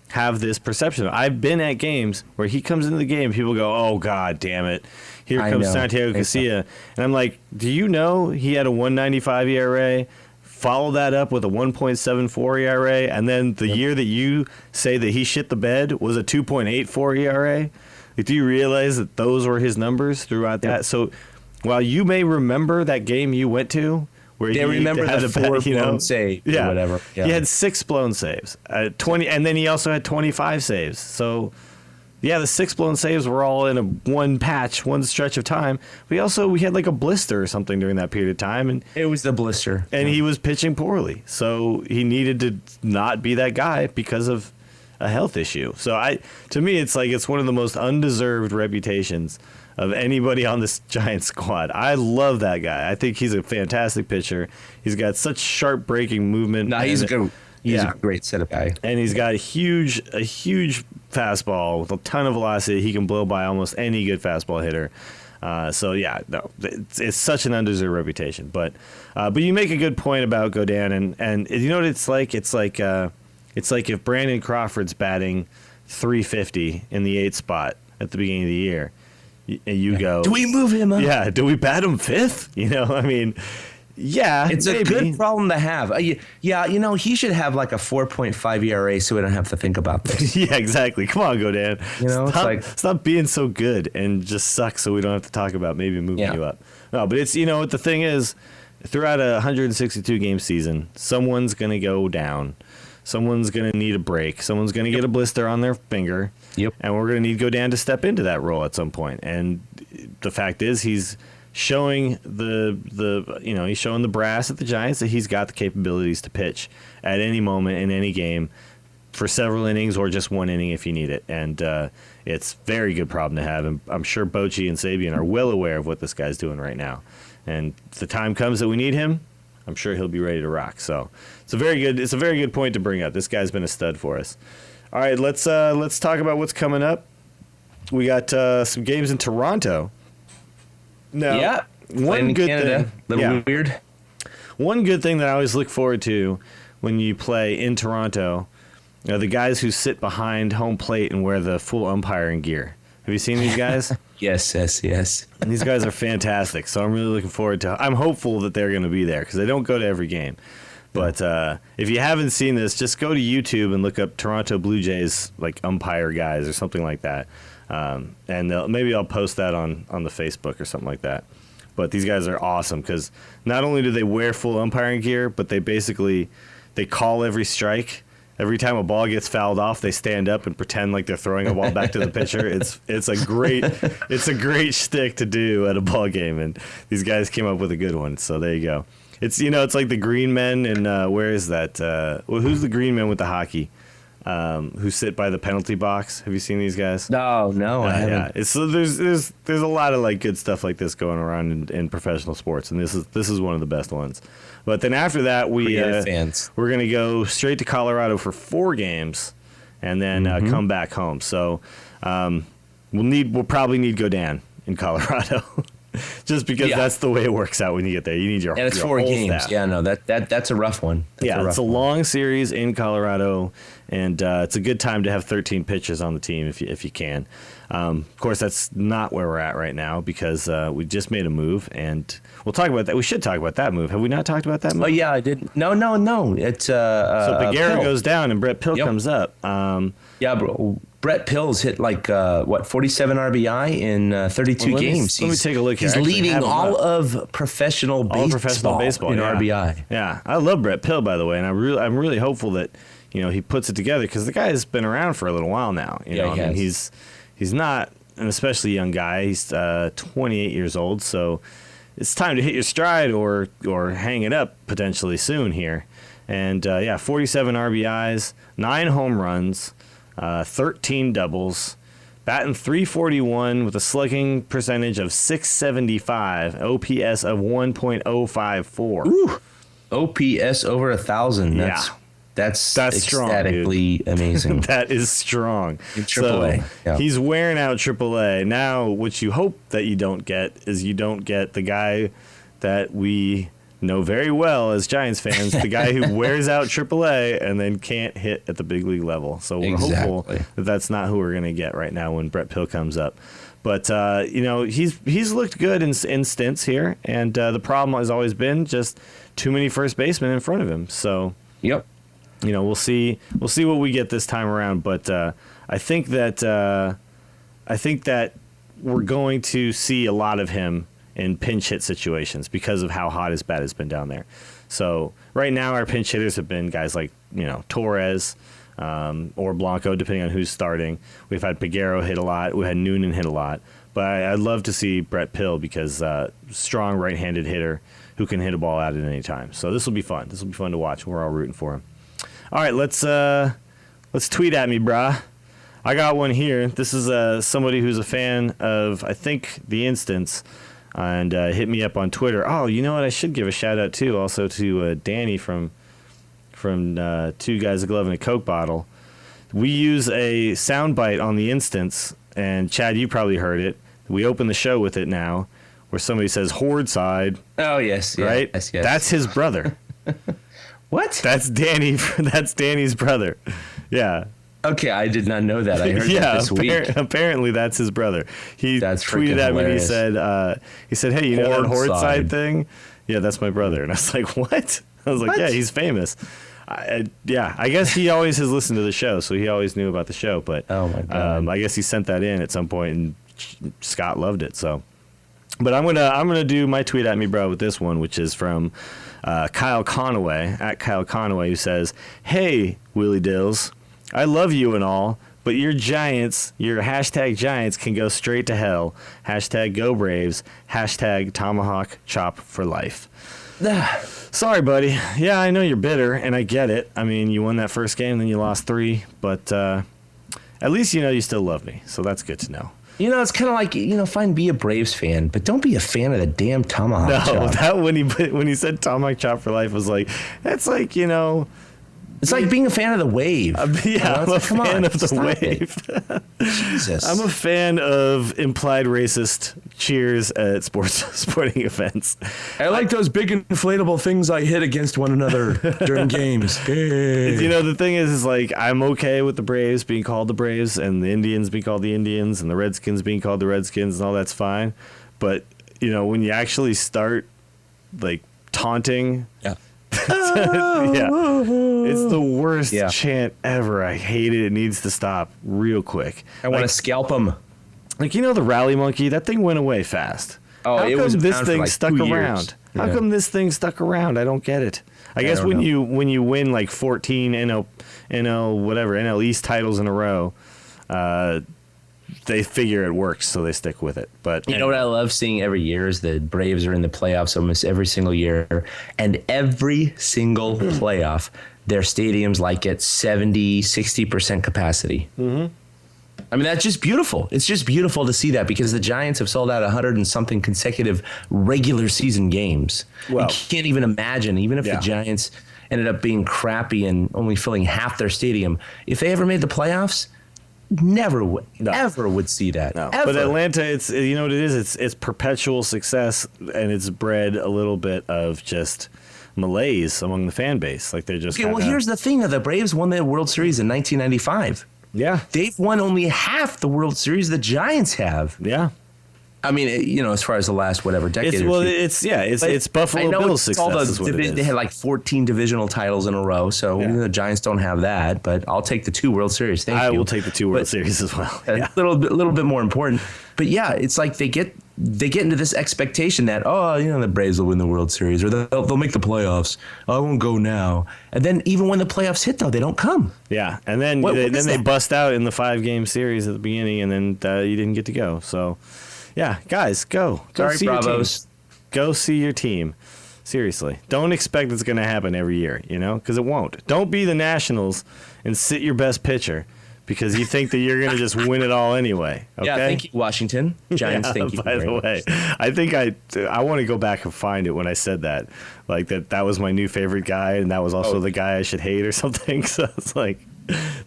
Speaker 3: have this perception. I've been at games where he comes into the game, people go, "Oh God, damn it! Here comes Santiago Casilla," and I'm like, "Do you know he had a 1.95 ERA?" Follow that up with a 1.74 ERA, and then the year that you say that he shit the bed was a 2.84 ERA. Do you realize that those were his numbers throughout that? So while you may remember that game you went to, where
Speaker 4: they remember the 4 blown saves or whatever. Yeah.
Speaker 3: He had 6 blown saves, 20, and then he also had 25 saves. So yeah, the 6 blown saves were all in one stretch of time. We had like a blister or something during that period of time, and
Speaker 4: it was the blister.
Speaker 3: And he was pitching poorly, so he needed to not be that guy because of a health issue. So to me, it's like it's one of the most undeserved reputations of anybody on this Giants squad. I love that guy. I think he's a fantastic pitcher. He's got such sharp breaking movement.
Speaker 4: No, he's good. He's a great setup guy.
Speaker 3: And he's got a huge fastball with a ton of velocity. He can blow by almost any good fastball hitter. It's such an undeserved reputation. But you make a good point about Godin, and you know what it's like? It's like if Brandon Crawford's batting .350 in the 8th spot at the beginning of the year, and you go,
Speaker 4: do we move him up?
Speaker 3: Yeah, do we bat him 5th? Yeah,
Speaker 4: it's maybe a good problem to have. He should have like a 4.5 ERA so we don't have to think about this.
Speaker 3: Yeah, exactly. Come on, Godin. Stop being so good and just suck so we don't have to talk about maybe moving you up. No, but it's, what the thing is, throughout a 162 game season, someone's going to go down. someone's going to need a break. Someone's going to get a blister on their finger.
Speaker 4: Yep.
Speaker 3: And we're going to need Godin to step into that role at some point. And the fact is, he's showing he's showing the brass at the Giants that he's got the capabilities to pitch at any moment in any game for several innings or just one inning if you need it. And it's a very good problem to have. And I'm sure Bochy and Sabian are well aware of what this guy's doing right now. And if the time comes that we need him, I'm sure he'll be ready to rock. So it's a very good point to bring up. This guy's been a stud for us. All right, let's talk about what's coming up. We got some games in Toronto. Now,
Speaker 4: Yeah.
Speaker 3: one good
Speaker 4: Canada,
Speaker 3: thing.
Speaker 4: little weird.
Speaker 3: One good thing that I always look forward to when you play in Toronto, the guys who sit behind home plate and wear the full umpiring gear. Have you seen these guys?
Speaker 4: Yes.
Speaker 3: And these guys are fantastic. So I'm really looking forward to. I'm hopeful that they're going to be there because they don't go to every game. But if you haven't seen this, just go to YouTube and look up Toronto Blue Jays like umpire guys or something like that. And maybe I'll post that on the Facebook or something like that. But these guys are awesome because not only do they wear full umpiring gear, but they call every strike. Every time a ball gets fouled off, they stand up and pretend like they're throwing a ball back to the pitcher. It's a great shtick to do at a ball game, and these guys came up with a good one. So there you go. It's like the Green Men, and where is that? Who's the Green Men with the hockey? Who sit by the penalty box? Have you seen these guys?
Speaker 4: No, I haven't.
Speaker 3: Yeah. There's a lot of like good stuff like this going around in professional sports, and this is one of the best ones. But then after that, we're gonna go straight to Colorado for 4 games, and then come back home. So we'll probably need Godin in Colorado. Just because that's the way it works out when you get there. You need your
Speaker 4: and it's 4 games.
Speaker 3: Staff.
Speaker 4: Yeah, no, that's a rough one.
Speaker 3: It's a long series in Colorado, and it's a good time to have 13 pitchers on the team if you can. Of course, that's not where we're at right now because we just made a move, and we'll talk about that. We should talk about that move. Have we not talked about that move?
Speaker 4: Oh yeah, I did. No. It's
Speaker 3: so Peguero goes down and Brett Pill comes up.
Speaker 4: Yeah, bro. Brett Pills hit 47 RBI in 32 games.
Speaker 3: Let me take a look here.
Speaker 4: He's leading all of professional baseball in RBI.
Speaker 3: Yeah, I love Brett Pill, by the way, and I'm really hopeful that he puts it together because the guy has been around for a little while now. He's not an especially young guy. He's 28 years old, so it's time to hit your stride or hang it up potentially soon here. And 47 RBIs, 9 home runs. 13 doubles, batting .341 with a slugging percentage of .675, OPS of 1.054.
Speaker 4: Ooh, OPS over 1,000. That's ecstatically strong, amazing.
Speaker 3: That is strong.
Speaker 4: In AAA.
Speaker 3: So he's wearing out AAA. Now, what you hope that you don't get is you don't get the guy that we know very well as Giants fans, the guy who wears out AAA and then can't hit at the big league level. So we're hopeful that that's not who we're going to get right now when Brett Pill comes up. But he's looked good in stints here, and the problem has always been just too many first basemen in front of him. So we'll see what we get this time around. But I think that we're going to see a lot of him in pinch hit situations because of how hot his bat has been down there. So right now our pinch hitters have been guys like Torres or Blanco, depending on who's starting. We've had Peguero hit a lot. We had Noonan hit a lot. But I'd love to see Brett Pill because strong right-handed hitter who can hit a ball out at any time. So this will be fun. This will be fun to watch. We're all rooting for him. All right, let's tweet at me, brah. I got one here. This is somebody who's a fan of, I think, The Instance. And hit me up on Twitter. Oh, you know what? I should give a shout out too, also to Danny from Two Guys, a Glove, and a Coke Bottle. We use a soundbite on The Instance, and Chad, you probably heard it. We open the show with it now, where somebody says "Horde side."
Speaker 4: Oh yes,
Speaker 3: right.
Speaker 4: Yes.
Speaker 3: That's his brother.
Speaker 4: What?
Speaker 3: That's Danny. That's Danny's brother. Yeah.
Speaker 4: Okay, I did not know that. I heard that this week.
Speaker 3: Apparently that's his brother.
Speaker 4: That's
Speaker 3: tweeted at me and he said, "Hey, you know that Horde side thing? Yeah, that's my brother." And I was like, "What?" I was like, "Yeah, he's famous." I guess he always has listened to the show, so he always knew about the show. But
Speaker 4: oh my God.
Speaker 3: I guess he sent that in at some point, and Scott loved it. So, but I'm gonna do my tweet at me, bro, with this one, which is from Kyle Conaway, at Kyle Conaway, who says, "Hey, Willie Dills. I love you and all, but your Giants, your hashtag Giants can go straight to hell. Hashtag go Braves. Hashtag tomahawk chop for life. Sorry, buddy. Yeah, I know you're bitter, and I get it. I mean, you won that first game, then you lost 3, but at least you know you still love me, so that's good to know.
Speaker 4: You know, it's kind of like, fine, be a Braves fan, but don't be a fan of the damn tomahawk
Speaker 3: No,
Speaker 4: chop.
Speaker 3: that when he said tomahawk chop for life was like, that's like,
Speaker 4: It's like being a fan of the Wave.
Speaker 3: I'm a fan of the Wave.
Speaker 4: Jesus.
Speaker 3: I'm a fan of implied racist cheers at sporting events.
Speaker 4: I like those big inflatable things I hit against one another during games.
Speaker 3: The thing is like, I'm okay with the Braves being called the Braves and the Indians being called the Indians and the Redskins being called the Redskins and all that's fine. But, when you actually start like taunting.
Speaker 4: Yeah.
Speaker 3: Yeah. It's the worst chant ever. I hate it. It needs to stop real quick.
Speaker 4: I want to scalp them.
Speaker 3: Like, the rally monkey, that thing went away fast.
Speaker 4: Oh,
Speaker 3: How
Speaker 4: it
Speaker 3: come
Speaker 4: was
Speaker 3: this
Speaker 4: around
Speaker 3: thing
Speaker 4: for like
Speaker 3: stuck
Speaker 4: 2 years.
Speaker 3: around? How
Speaker 4: Yeah.
Speaker 3: come this thing stuck around? I don't get it. I guess
Speaker 4: don't know.
Speaker 3: when you win like 14 NL East titles in a row, they figure it works, so they stick with it. But
Speaker 4: You know what I love seeing every year is the Braves are in the playoffs almost every single year, and every single playoff, their stadiums like at 70, 60% capacity. Mm-hmm. I mean, that's just beautiful. It's just beautiful to see that because the Giants have sold out 100 and something consecutive regular season games.
Speaker 3: Well,
Speaker 4: you can't even imagine, even if the Giants ended up being crappy and only filling half their stadium, if they ever made the playoffs, ever would see that.
Speaker 3: No.
Speaker 4: Ever.
Speaker 3: But Atlanta, it's what it is. It's perpetual success, and it's bred a little bit of just malaise among the fan base. Like they're just.
Speaker 4: Okay, well, here's the thing: the Braves won the World Series in 1995.
Speaker 3: Yeah,
Speaker 4: they've won only half the World Series the Giants have.
Speaker 3: Yeah.
Speaker 4: I mean, as far as the last decade.
Speaker 3: It's Buffalo Bills success. Is what it is.
Speaker 4: They had like 14 divisional titles in a row, so the Giants don't have that. But I'll take the 2 World Series. Thank you.
Speaker 3: I will take the 2 World Series as well.
Speaker 4: A little bit more important. But yeah, it's like they get into this expectation that the Braves will win the World Series or they'll make the playoffs. I won't go now. And then even when the playoffs hit, though, they don't come.
Speaker 3: Yeah, and then they bust out in the 5-game series at the beginning, and then you didn't get to go. So. Yeah, guys, go
Speaker 4: Sorry,
Speaker 3: see
Speaker 4: Bravos.
Speaker 3: your team. Go see your team. Seriously. Don't expect it's going to happen every year, because it won't. Don't be the Nationals and sit your best pitcher because you think that you're going to just win it all anyway. Okay?
Speaker 4: Yeah, thank you, Washington. Giants, thank you.
Speaker 3: By the way, I think I want to go back and find it when I said that. Like that was my new favorite guy, and that was also the guy I should hate or something. So it's like,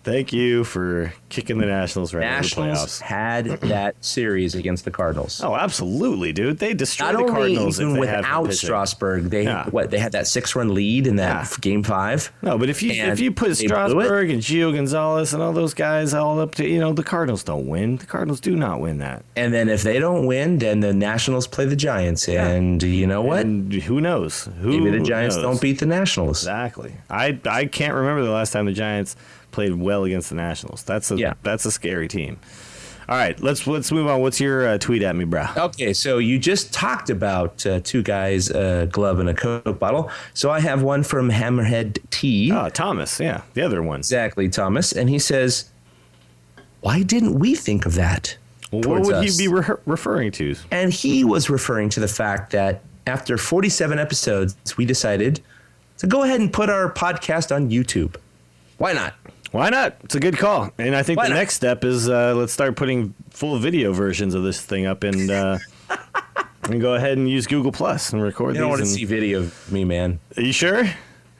Speaker 3: thank you for kicking the Nationals right into the playoffs.
Speaker 4: Nationals had that series against the Cardinals.
Speaker 3: Oh, absolutely, dude. They destroyed
Speaker 4: Not
Speaker 3: the Cardinals.
Speaker 4: only even
Speaker 3: if they
Speaker 4: without
Speaker 3: have
Speaker 4: Strasburg, they had that 6-run lead in that Game 5.
Speaker 3: No, but if you put Strasburg and Gio Gonzalez and all those guys all up to the Cardinals don't win. The Cardinals do not win that.
Speaker 4: And then if they don't win, then the Nationals play the Giants, and you know what?
Speaker 3: And who knows?
Speaker 4: Maybe the Giants don't beat the Nationals.
Speaker 3: Exactly. I can't remember the last time the Giants played well against the Nationals. That's a scary team. All right, let's move on. What's your tweet at me, bro?
Speaker 4: Okay, so you just talked about 2 guys, a glove and a Coke bottle. So I have one from Hammerhead T.
Speaker 3: Oh, Thomas, yeah, the other one.
Speaker 4: Exactly, Thomas. And he says, why didn't we think of that?
Speaker 3: Well, what would he be referring to?
Speaker 4: And he was referring to the fact that after 47 episodes, we decided to go ahead and put our podcast on YouTube. Why not?
Speaker 3: Why not? It's a good call. And I think next step is let's start putting full video versions of this thing up and go ahead and use Google Plus and record these.
Speaker 4: You don't want to see video of me, man.
Speaker 3: Are you sure?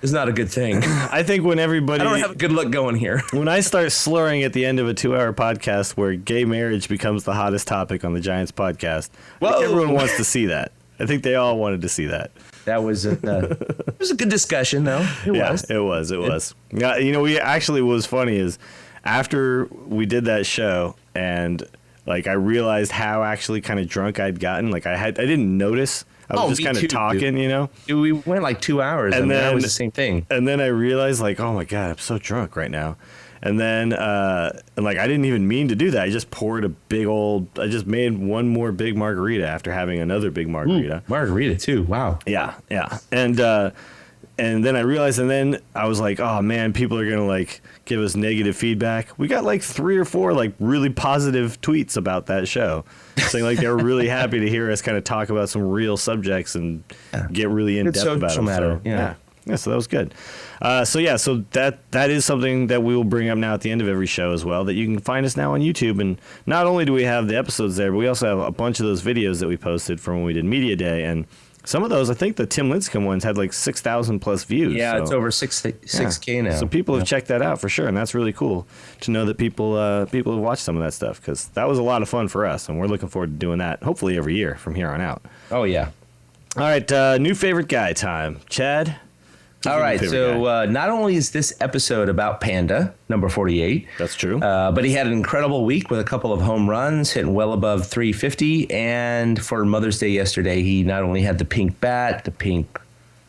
Speaker 4: It's not a good thing.
Speaker 3: I think when everybody...
Speaker 4: I don't have a good look going here.
Speaker 3: When I start slurring at the end of a 2-hour podcast where gay marriage becomes the hottest topic on the Giants podcast, I think everyone wants to see that. I think they all wanted to see that.
Speaker 4: That was it was a good discussion, though. It
Speaker 3: was. Yeah, we actually, what was funny is after we did that show and like I realized how actually kind of drunk I'd gotten. Like I didn't notice. I was just kind of talking,
Speaker 4: Dude, we went like 2 hours, and then that was the same thing.
Speaker 3: And then I realized, like, oh my god, I'm so drunk right now. And then, I didn't even mean to do that. I just poured I just made one more big margarita after having another big margarita.
Speaker 4: Margarita too. Wow.
Speaker 3: Yeah. And And then I realized, and then I was like, oh man, people are gonna like give us negative feedback. We got like 3 or 4 like really positive tweets about that show, saying like they were really happy to hear us kind of talk about some real subjects and get really in depth about them. So, yeah, so that was good. So that is something that we will bring up now at the end of every show as well. That you can find us now on YouTube, and not only do we have the episodes there, but we also have a bunch of those videos that we posted from when we did Media Day and. Some of those, I think the Tim Lincecum ones had like 6,000 plus views.
Speaker 4: Yeah, so. It's over 6K now.
Speaker 3: So people have checked that out for sure, and that's really cool to know that people have watched some of that stuff because that was a lot of fun for us, and we're looking forward to doing that hopefully every year from here on out.
Speaker 4: Oh, yeah.
Speaker 3: All right, new favorite guy time. Chad?
Speaker 4: All right, so not only is this episode about Panda, number 48.
Speaker 3: That's true.
Speaker 4: But he had an incredible week with a couple of home runs, hitting well above 350. And for Mother's Day yesterday, he not only had the pink bat, the pink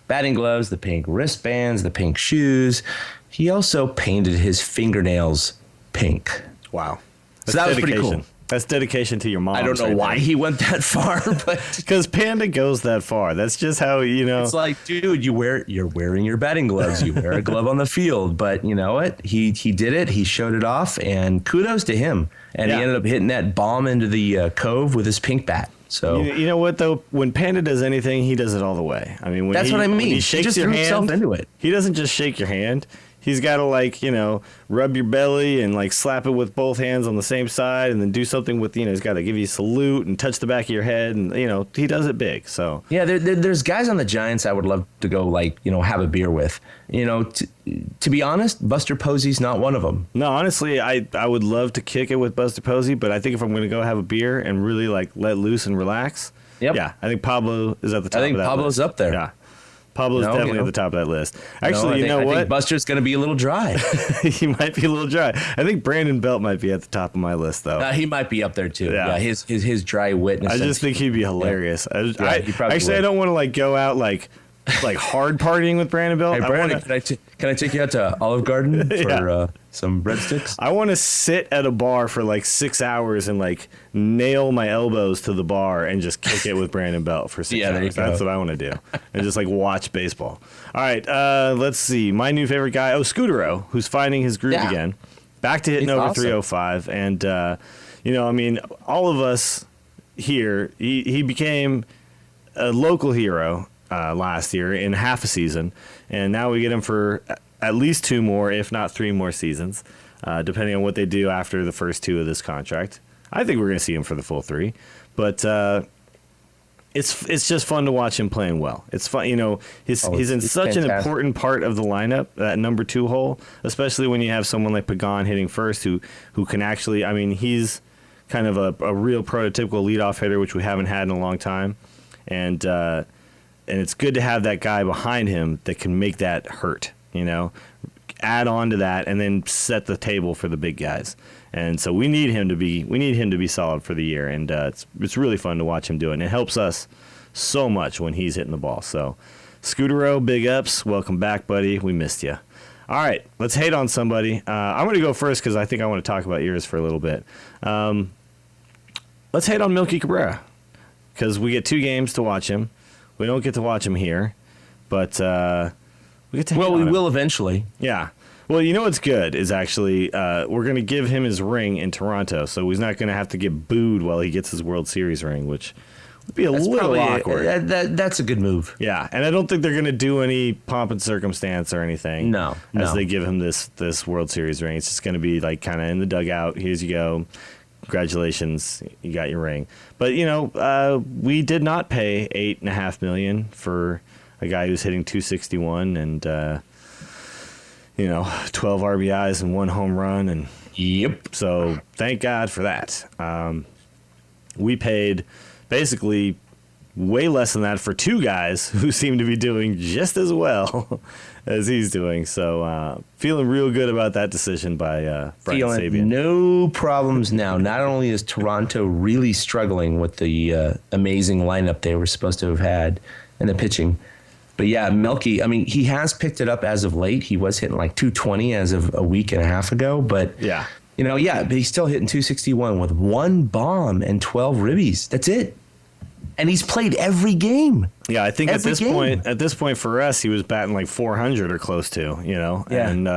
Speaker 4: batting gloves, the pink wristbands, the pink shoes, he also painted his fingernails pink.
Speaker 3: Wow.
Speaker 4: So that was pretty cool.
Speaker 3: That's dedication to your mom.
Speaker 4: I don't know why he went that far, but
Speaker 3: because Panda goes that far. That's just how
Speaker 4: It's like, dude, you're wearing your batting gloves. You wear a glove on the field, but you know what? He did it. He showed it off, and kudos to him. And he ended up hitting that bomb into the cove with his pink bat. So
Speaker 3: you know what though? When Panda does anything, he does it all the way. I mean,
Speaker 4: that's what I mean.
Speaker 3: When he shakes
Speaker 4: just
Speaker 3: your
Speaker 4: threw
Speaker 3: hand,
Speaker 4: himself into it.
Speaker 3: He doesn't just shake your hand. He's got to like, rub your belly and like slap it with both hands on the same side and then do something with, he's got to give you a salute and touch the back of your head. And, he does it big. So,
Speaker 4: yeah, there's guys on the Giants I would love to go like, have a beer with. To be honest, Buster Posey's not one of them.
Speaker 3: No, honestly, I would love to kick it with Buster Posey. But I think if I'm going to go have a beer and really like let loose and relax.
Speaker 4: Yep.
Speaker 3: Yeah, I think Pablo is at the top of that list.
Speaker 4: Pablo's up there.
Speaker 3: Yeah. Pablo's definitely at the top of that list. Actually,
Speaker 4: I
Speaker 3: what?
Speaker 4: think Buster's going to be a little dry.
Speaker 3: He might be a little dry. I think Brandon Belt might be at the top of my list, though.
Speaker 4: He might be up there, too. Yeah, his dry witness.
Speaker 3: I just think he'd be hilarious.
Speaker 4: He probably would.
Speaker 3: I don't want to like go out like hard partying with Brandon Belt.
Speaker 4: Hey, Brandon, can I take you out to Olive Garden for some breadsticks?
Speaker 3: I want to sit at a bar for like 6 hours and like nail my elbows to the bar and just kick it with Brandon Belt for 6 hours. That's what I want to do. And just like watch baseball. All right, let's see. My new favorite guy, Scudero, who's finding his groove again. Back to hitting over 305. And, all of us here, he became a local hero last year in half a season, and now we get him for at least 2 more, if not 3 more seasons, depending on what they do after the first 2 of this contract. I think we're going to see him for the full 3, but it's just fun to watch him playing well. It's fun, he's in such an important part of the lineup, that number 2 hole, especially when you have someone like Pagan hitting first, who can actually, he's kind of a real prototypical leadoff hitter, which we haven't had in a long time, and it's good to have that guy behind him that can make that hurt, add on to that and then set the table for the big guys. And so we need him to be solid for the year. And it's really fun to watch him do it. And it helps us so much when he's hitting the ball. So Scudero, big ups. Welcome back, buddy. We missed you. All right, let's hate on somebody. I'm going to go first because I think I want to talk about yours for a little bit. Let's hate on Milky Cabrera because we get 2 games to watch him. We don't get to watch him here, but we get to.
Speaker 4: Well, we will eventually.
Speaker 3: Yeah. Well, what's good is actually we're going to give him his ring in Toronto, so he's not going to have to get booed while he gets his World Series ring, which would be a little awkward.
Speaker 4: That's a good move.
Speaker 3: Yeah, and I don't think they're going to do any pomp and circumstance or anything.
Speaker 4: No.
Speaker 3: As they give him this World Series ring, it's just going to be like kind of in the dugout. Here's you go. Congratulations, you got your ring. But we did not pay $8.5 million for a guy who's hitting 261 and 12 RBIs and 1 home run, and so thank God for that. We paid basically way less than that for 2 guys who seem to be doing just as well as he's doing. So feeling real good about that decision by Brian Sabian.
Speaker 4: No problems now. Not only is Toronto really struggling with the amazing lineup they were supposed to have had and the pitching, but yeah, Melky, he has picked it up as of late. He was hitting like 220 as of a week and a half ago, but but he's still hitting 261 with 1 bomb and 12 ribbies. That's it. And he's played every game.
Speaker 3: Yeah, I think at
Speaker 4: Every
Speaker 3: this point for us, he was batting like 400 or close to,
Speaker 4: Yeah.
Speaker 3: And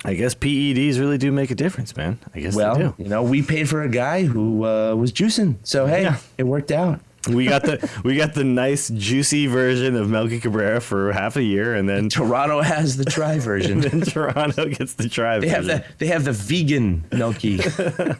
Speaker 3: I guess PEDs really do make a difference, man. I guess they do.
Speaker 4: We paid for a guy who was juicing. So, hey, it worked out.
Speaker 3: We got the nice juicy version of Melky Cabrera for half a year, and then
Speaker 4: Toronto has the try version.
Speaker 3: and then Toronto gets the try version.
Speaker 4: They have the vegan Melky,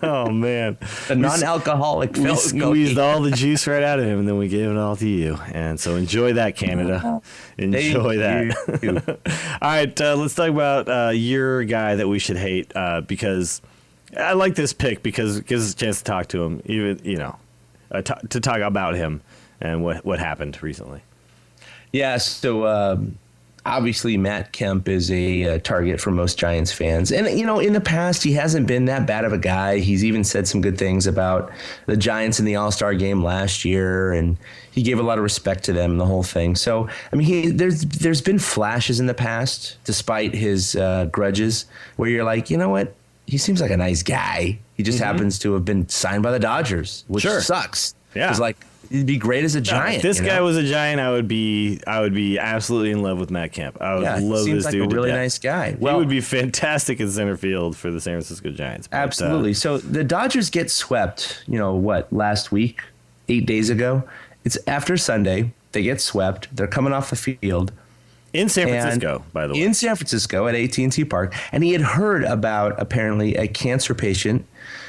Speaker 3: Oh man,
Speaker 4: the non-alcoholic
Speaker 3: we
Speaker 4: Melky.
Speaker 3: squeezed all the juice right out of him, and then we gave it all to you. And so enjoy that, Canada. Enjoy that. All right, let's talk about your guy that we should hate, because I like this pick because it gives us a chance to talk to him, even to talk about him and what happened recently.
Speaker 4: Yeah, so obviously Matt Kemp is a target for most Giants fans. And, in the past, he hasn't been that bad of a guy. He's even said some good things about the Giants in the All-Star game last year, and he gave a lot of respect to them and the whole thing. So, I mean, there's been flashes in the past, despite his grudges, where you're like, you know what? He seems like a nice guy. He just happens to have been signed by the Dodgers, which sucks.
Speaker 3: Yeah.
Speaker 4: It's like, he'd be great as a Giant.
Speaker 3: If this guy was a Giant, I would be absolutely in love with Matt Kemp. I would love
Speaker 4: seems
Speaker 3: this
Speaker 4: like
Speaker 3: dude.
Speaker 4: a really
Speaker 3: to death.
Speaker 4: nice guy.
Speaker 3: He would be fantastic in center field for the San Francisco Giants. But,
Speaker 4: Absolutely. So the Dodgers get swept, last week, 8 days ago. It's after Sunday. They get swept. They're coming off the field.
Speaker 3: in San Francisco, by the way.
Speaker 4: In San Francisco at AT&T Park. And he had heard about, apparently, a cancer patient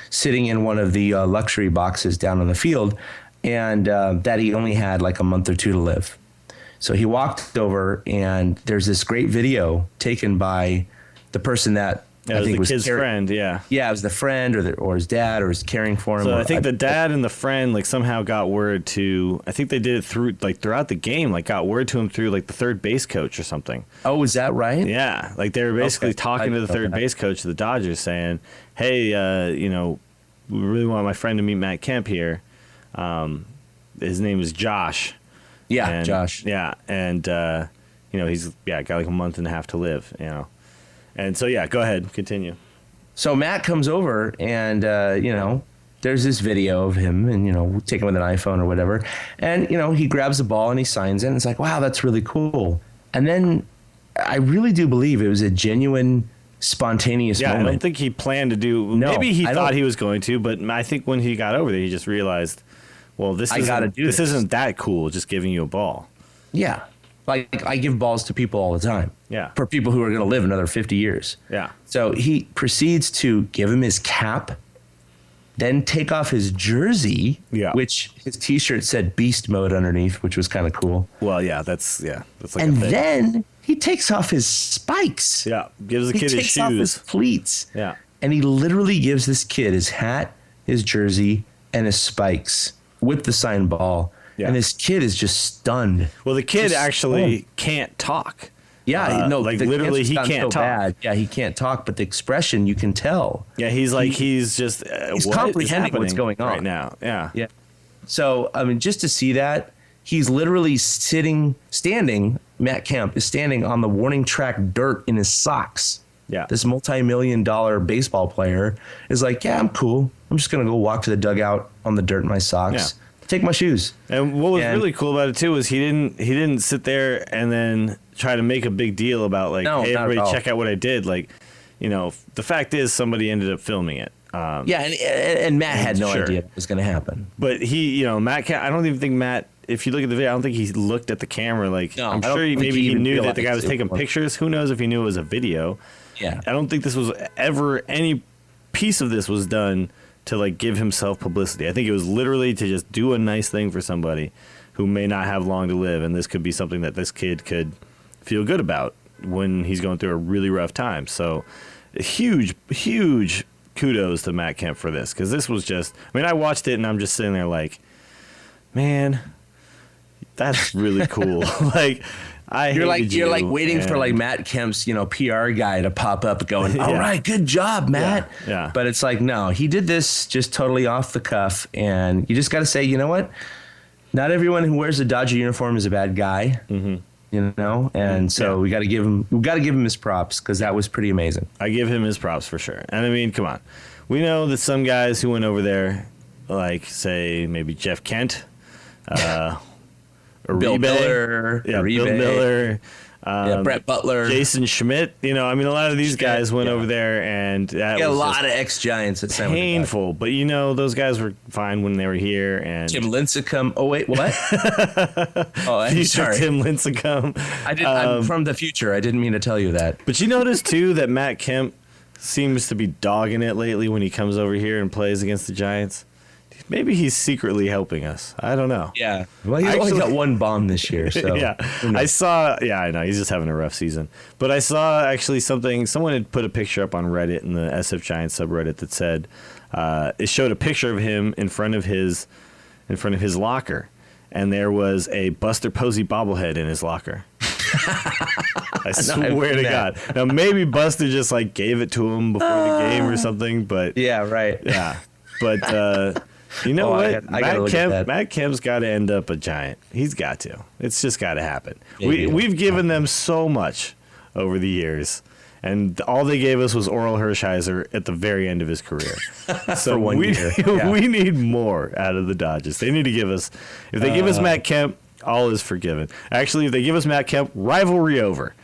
Speaker 4: sitting in one of the luxury boxes down on the field, and that he only had like a month or two to live. So he walked over, and there's this great video taken by the person that I think
Speaker 3: was the kid's friend, yeah.
Speaker 4: Yeah, it was the friend or his dad or was caring for him.
Speaker 3: So I think the dad and the friend like somehow got word to, I think they did it throughout the game, like got word to him through like the third base coach or something.
Speaker 4: Oh, is that right?
Speaker 3: Yeah, like they were basically talking to the third base coach of the Dodgers saying, hey, we really want my friend to meet Matt Kemp here. His name is Josh.
Speaker 4: Yeah, Josh.
Speaker 3: Yeah, and he's got like a month and a half to live, And so, yeah, go ahead. Continue.
Speaker 4: So Matt comes over and, there's this video of him and, taken with an iPhone or whatever. And, he grabs the ball and he signs it. And it's like, wow, that's really cool. And then I really do believe it was a genuine, spontaneous moment.
Speaker 3: I don't think he planned to do.
Speaker 4: No,
Speaker 3: maybe he thought he was going to, but I think when he got over there, he just realized, well, this isn't that cool, just giving you a ball.
Speaker 4: Yeah. Like, I give balls to people all the time.
Speaker 3: Yeah.
Speaker 4: For people who are going to live another 50 years.
Speaker 3: Yeah.
Speaker 4: So he proceeds to give him his cap, then take off his jersey, which his T-shirt said Beast Mode underneath, which was kind of cool.
Speaker 3: Well, that's like
Speaker 4: and
Speaker 3: a thing.
Speaker 4: then he takes off his spikes.
Speaker 3: Yeah, gives the kid his shoes.
Speaker 4: He takes off his cleats.
Speaker 3: Yeah.
Speaker 4: And he literally gives this kid his hat, his jersey, and his spikes with the signed ball. Yeah. And this kid is just stunned.
Speaker 3: Well, the kid actually can't talk.
Speaker 4: Yeah,
Speaker 3: literally he can't talk.
Speaker 4: Bad. Yeah, he can't talk, but the expression you can tell.
Speaker 3: Yeah, he's just
Speaker 4: he's comprehending what's going on
Speaker 3: right now. Yeah.
Speaker 4: Yeah. So, I mean, just to see that, he's literally standing, Matt Kemp is standing on the warning track dirt in his socks.
Speaker 3: Yeah.
Speaker 4: This multi-million-dollar baseball player is like, yeah, I'm cool. I'm just going to go walk to the dugout on the dirt in my socks. Yeah. Take my shoes.
Speaker 3: And what was really cool about it too was he didn't sit there and then try to make a big deal about like, hey, everybody check out what I did. Like, the fact is somebody ended up filming it.
Speaker 4: And Matt had no idea it was going to happen.
Speaker 3: But Matt, I don't even think Matt, if you look at the video, I don't think he looked at the camera. Like, no, I'm sure maybe he knew that the guy was taking pictures. Who knows if he knew it was a video.
Speaker 4: Yeah.
Speaker 3: I don't think this was ever, any piece of this was done to like give himself publicity. I think it was literally to just do a nice thing for somebody who may not have long to live, and this could be something that this kid could feel good about when he's going through a really rough time. So huge kudos to Matt Kemp for this, because this was just, I watched it and I'm just sitting there like, man, that's really cool. Like, you're waiting for like Matt Kemp's PR guy to pop up going, all right, good job, Matt. Yeah.
Speaker 4: But it's like, no, he did this just totally off the cuff, and you just got to say, you know what? Not everyone who wears a Dodger uniform is a bad guy. Mm-hmm. And so we got to give him his props, because that was pretty amazing.
Speaker 3: I give him his props for sure. And come on, we know that some guys who went over there, like say maybe Jeff Kent,
Speaker 4: Bill Miller,
Speaker 3: Bill
Speaker 4: Uribe.
Speaker 3: Miller.
Speaker 4: Brett Butler.
Speaker 3: Jason Schmidt. A lot of these guys went over there, and that
Speaker 4: a
Speaker 3: was
Speaker 4: lot of ex-Giants that signed with the
Speaker 3: painful. But those guys were fine when they were here. And
Speaker 4: Tim Lincecum. Oh wait, what? I'm sorry.
Speaker 3: Tim Lincecum.
Speaker 4: I'm from the future. I didn't mean to tell you that.
Speaker 3: But you notice too that Matt Kemp seems to be dogging it lately when he comes over here and plays against the Giants. Maybe he's secretly helping us. I don't know.
Speaker 4: Yeah. Well, he's only got one bomb this year. So
Speaker 3: yeah. I know. He's just having a rough season. But I saw actually someone had put a picture up on Reddit in the SF Giants subreddit that said, it showed a picture of him in front of his locker. And there was a Buster Posey bobblehead in his locker. I swear to God. Now, maybe Buster just gave it to him before the game or something. But
Speaker 4: yeah, right.
Speaker 3: Yeah. But... you know what? Matt Kemp's got to end up a Giant. He's got to. It's just got to happen. We've given them so much over the years, and all they gave us was Oral Hershiser at the very end of his career. So we need more out of the Dodgers. They need to give us. If they give us Matt Kemp, all is forgiven. Actually, if they give us Matt Kemp, rivalry over.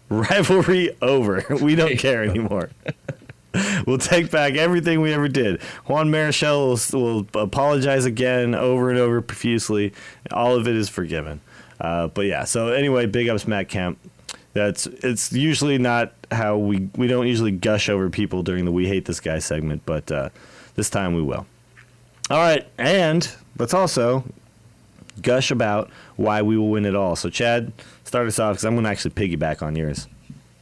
Speaker 3: Rivalry over. We don't care anymore. We'll take back everything we ever did. Juan Marichal will apologize again over and over profusely. All of it is forgiven. But yeah, so anyway, big ups Matt Kemp. It's usually not how we don't usually gush over people during the We Hate This Guy segment, but this time we will. All right, and let's also gush about why we will win it all. So Chad, start us off because I'm going to actually piggyback on yours.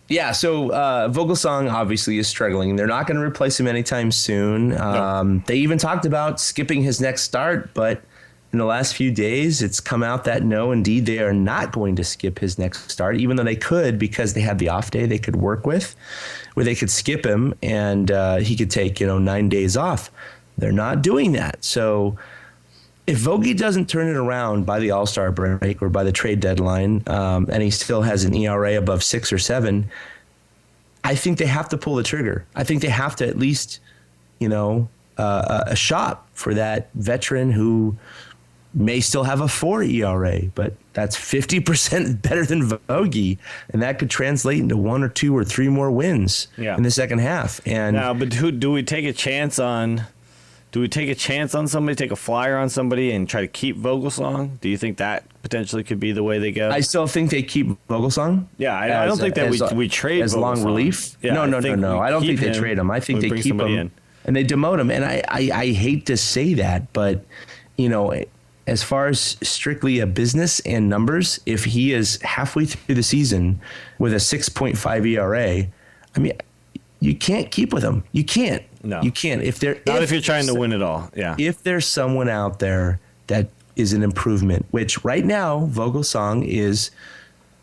Speaker 4: Yeah, so Vogelsong obviously is struggling. They're not going to replace him anytime soon.
Speaker 3: No.
Speaker 4: They even talked about skipping his next start, but in the last few days, it's come out that no, indeed, they are not going to skip his next start, even though they could because they had the off day they could work with, where they could skip him and he could take 9 days off. They're not doing that. So if Vogie doesn't turn it around by the All-Star break or by the trade deadline, and he still has an ERA above 6 or 7, I think they have to pull the trigger. I think they have to at least, a shot for that veteran who may still have a 4 ERA, but that's 50% better than Vogie, and that could translate into 1 or 2 or 3 more wins in the second half. And
Speaker 3: now, but do we take a chance on? Do we take a chance on somebody, take a flyer on somebody, and try to keep Vogelsong? Do you think that potentially could be the way they go?
Speaker 4: I still think they keep Vogelsong.
Speaker 3: Yeah, I don't think that we trade
Speaker 4: as
Speaker 3: Vogelsong.
Speaker 4: Long relief.
Speaker 3: Yeah,
Speaker 4: no. I don't think they trade him. I think they keep him
Speaker 3: in.
Speaker 4: And they demote him. And I hate to say that, but as far as strictly a business and numbers, if he is halfway through the season with a 6.5 ERA, I mean, you can't keep with him. You can't.
Speaker 3: No,
Speaker 4: you can't. If
Speaker 3: you're trying to win it all. Yeah.
Speaker 4: If there's someone out there that is an improvement, which right now Vogelsong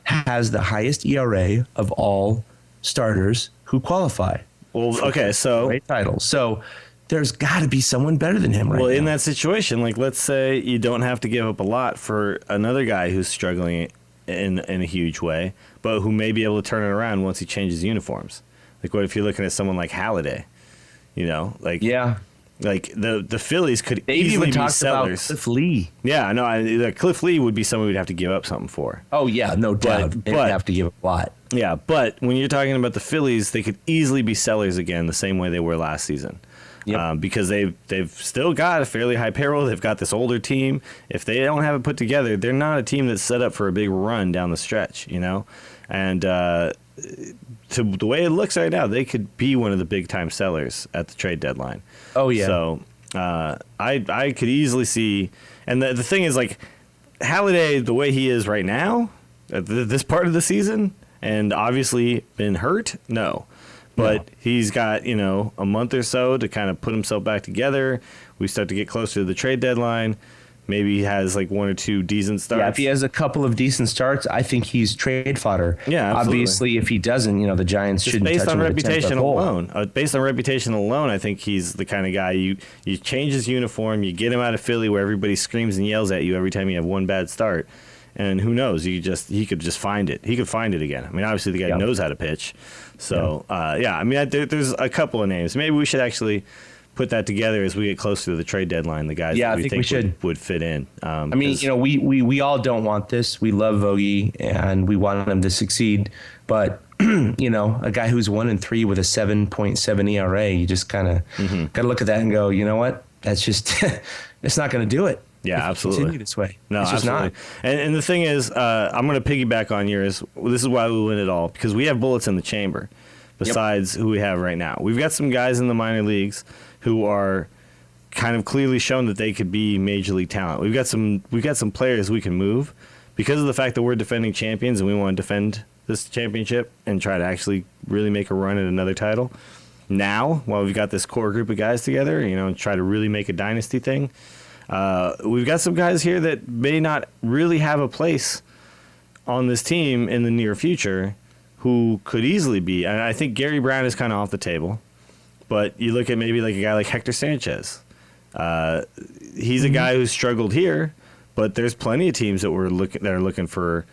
Speaker 4: has the highest ERA of all starters who qualify.
Speaker 3: Well, okay, so
Speaker 4: great title. So there's got to be someone better than him right now.
Speaker 3: Well, in that situation, let's say you don't have to give up a lot for another guy who's struggling in a huge way, but who may be able to turn it around once he changes uniforms. What if you're looking at someone like Halladay?
Speaker 4: Yeah.
Speaker 3: The Phillies could
Speaker 4: They
Speaker 3: easily
Speaker 4: even
Speaker 3: be
Speaker 4: talked
Speaker 3: sellers.
Speaker 4: about Cliff Lee.
Speaker 3: Yeah, no, Cliff Lee would be someone we'd have to give up something for.
Speaker 4: Oh yeah, no doubt. They'd have to give up a lot.
Speaker 3: Yeah, but when you're talking about the Phillies, they could easily be sellers again, the same way they were last season. Yep. Because they've still got a fairly high payroll. They've got this older team. If they don't have it put together, they're not a team that's set up for a big run down the stretch. And to the way it looks right now, they could be one of the big time sellers at the trade deadline.
Speaker 4: Oh yeah.
Speaker 3: So I could easily see, and the thing is Halladay, the way he is right now, at this part of the season, and obviously been hurt. No. But he's got, a month or so to kind of put himself back together. We start to get closer to the trade deadline. Maybe he has 1 or 2 decent starts.
Speaker 4: Yeah, if he has a couple of decent starts, I think he's trade fodder.
Speaker 3: Yeah, absolutely.
Speaker 4: Obviously, if he doesn't, the Giants shouldn't touch him.
Speaker 3: Based on reputation alone, I think he's the kind of guy you change his uniform, you get him out of Philly where everybody screams and yells at you every time you have one bad start. And who knows? He could just find it. He could find it again. I mean, obviously the guy knows how to pitch. So, there's a couple of names. Maybe we should actually put that together as we get closer to the trade deadline. The guys that we think would fit in.
Speaker 4: I mean, we all don't want this. We love Vogie and we want him to succeed, but a guy who's 1-3 with a 7.7 ERA, you just kind of got to look at that and go, you know what? That's just it's not going to do it.
Speaker 3: Yeah, absolutely.
Speaker 4: Continue this way.
Speaker 3: No,
Speaker 4: it's just
Speaker 3: absolutely.
Speaker 4: not.
Speaker 3: And the thing is, I'm going to piggyback on yours. This is why we win it all, because we have bullets in the chamber besides who we have right now. We've got some guys in the minor leagues who are kind of clearly shown that they could be major league talent. We've got some players we can move because of the fact that we're defending champions and we want to defend this championship and try to actually really make a run at another title. Now, while we've got this core group of guys together, and try to really make a dynasty thing, we've got some guys here that may not really have a place on this team in the near future who could easily be. And I think Gary Brown is kind of off the table, but you look at maybe like a guy like Hector Sanchez. He's a guy who's struggled here, but there's plenty of teams that are looking for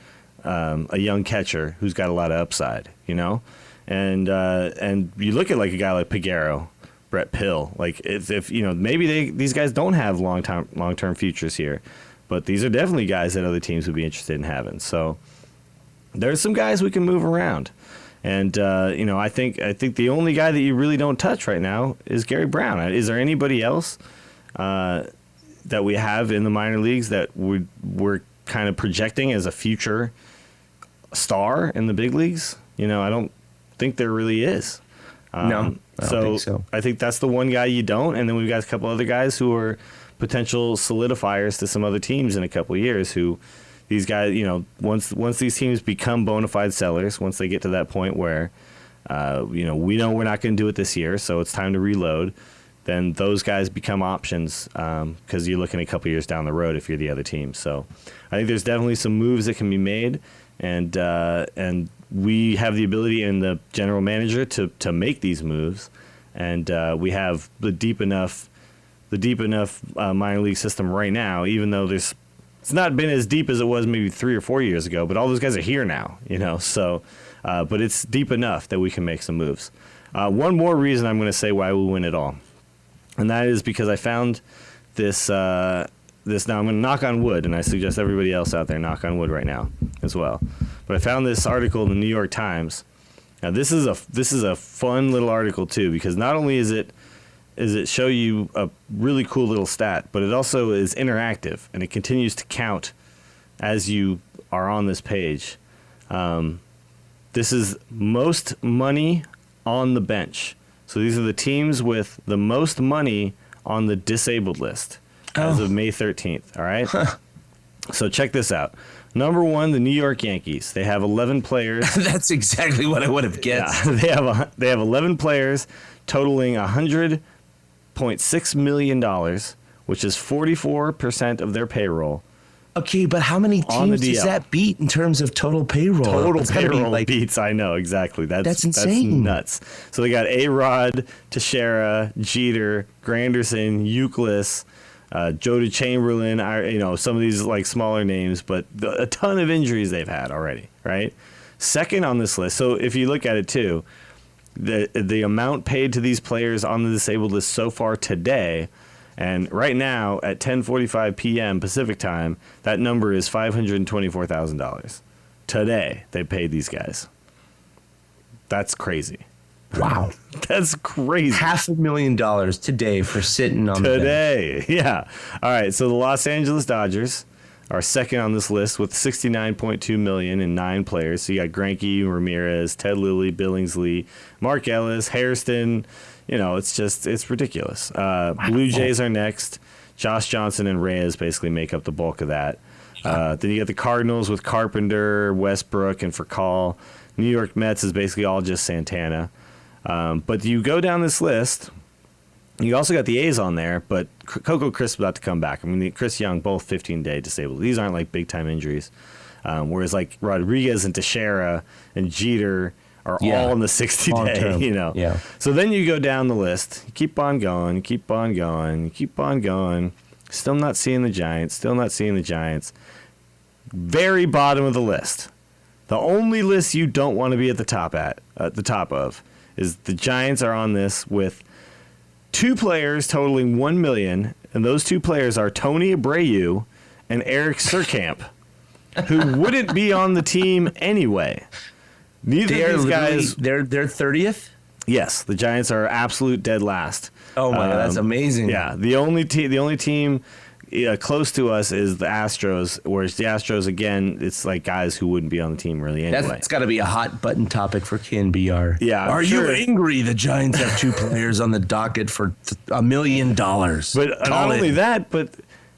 Speaker 3: a young catcher who's got a lot of upside, and you look at like a guy like Peguero, Brett Pill, like if maybe these guys don't have long term futures here, but these are definitely guys that other teams would be interested in having. So there's some guys we can move around, and I think the only guy that you really don't touch right now is Gary Brown. Is there anybody else that we have in the minor leagues that we're kind of projecting as a future star in the big leagues? I don't think there really is.
Speaker 4: No, I don't think so.
Speaker 3: I think that's the one guy you don't, and then we've got a couple other guys who are potential solidifiers to some other teams in a couple of years. Who these guys, once these teams become bona fide sellers, once they get to that point where, we know we're not going to do it this year, so it's time to reload. Then those guys become options because you're looking a couple years down the road if you're the other team. So I think there's definitely some moves that can be made, and we have the ability and the general manager to make these moves, and we have the deep enough minor league system right now. Even though it's not been as deep as it was maybe 3 or 4 years ago, but all those guys are here now, So, but it's deep enough that we can make some moves. One more reason I'm going to say why we win it all. And that is because I found this. Now I'm going to knock on wood, and I suggest everybody else out there knock on wood right now as well. But I found this article in the New York Times. Now this is a fun little article too, because not only is it show you a really cool little stat, but it also is interactive and it continues to count as you are on this page. This is most money on the bench. So these are the teams with the most money on the disabled list as of May 13th. All right. So check this out. Number 1, the New York Yankees. They have 11 players.
Speaker 4: That's exactly what I would have guessed.
Speaker 3: Yeah, they have 11 players totaling $100.6 million, which is 44% of their payroll.
Speaker 4: Okay, but how many teams does that beat in terms of total payroll?
Speaker 3: Total payroll beats, I know, exactly. That's
Speaker 4: insane.
Speaker 3: That's nuts. So they got A-Rod, Teixeira, Jeter, Granderson, Euclid, Joe Chamberlain, some of these like smaller names, but a ton of injuries they've had already, right? Second on this list, so if you look at it too, the amount paid to these players on the disabled list so far today, and right now at 10:45 p.m. Pacific time, that number is $524,000. Today they paid these guys. That's crazy.
Speaker 4: Wow.
Speaker 3: That's crazy.
Speaker 4: $500,000 today for sitting on
Speaker 3: today. Yeah. All right. So the Los Angeles Dodgers are second on this list with $69.2 million and 9 players. So you got Greinke, Ramirez, Ted Lilly, Billingsley, Mark Ellis, Hairston. It's ridiculous. Blue Jays are next. Josh Johnson and Reyes basically make up the bulk of that. Then you got the Cardinals with Carpenter, Westbrook, and Furcal. New York Mets is basically all just Santana. But you go down this list, you also got the A's on there, but Coco Crisp about to come back. I mean, Chris Young, both 15-day disabled. These aren't like big-time injuries. Whereas like Rodriguez and Teixeira and Jeter are all in the 60-day,
Speaker 4: Yeah.
Speaker 3: So then you go down the list. You keep on going, keep on going, keep on going. Still not seeing the Giants. Very bottom of the list. The only list you don't want to be at the top of is the Giants are on this with 2 players totaling $1 million, and those 2 players are Tony Abreu and Eric Surkamp, who wouldn't be on the team anyway. Neither of these guys.
Speaker 4: They're 30th.
Speaker 3: Yes, the Giants are absolute dead last.
Speaker 4: Oh my God, that's amazing.
Speaker 3: Yeah, the only team close to us is the Astros, whereas the Astros, again, it's like guys who wouldn't be on the team really anyway.
Speaker 4: That's got to be a hot button topic for KNBR.
Speaker 3: Yeah,
Speaker 4: are
Speaker 3: sure.
Speaker 4: you angry the Giants have 2 players on the docket for $1 million?
Speaker 3: But not only that, but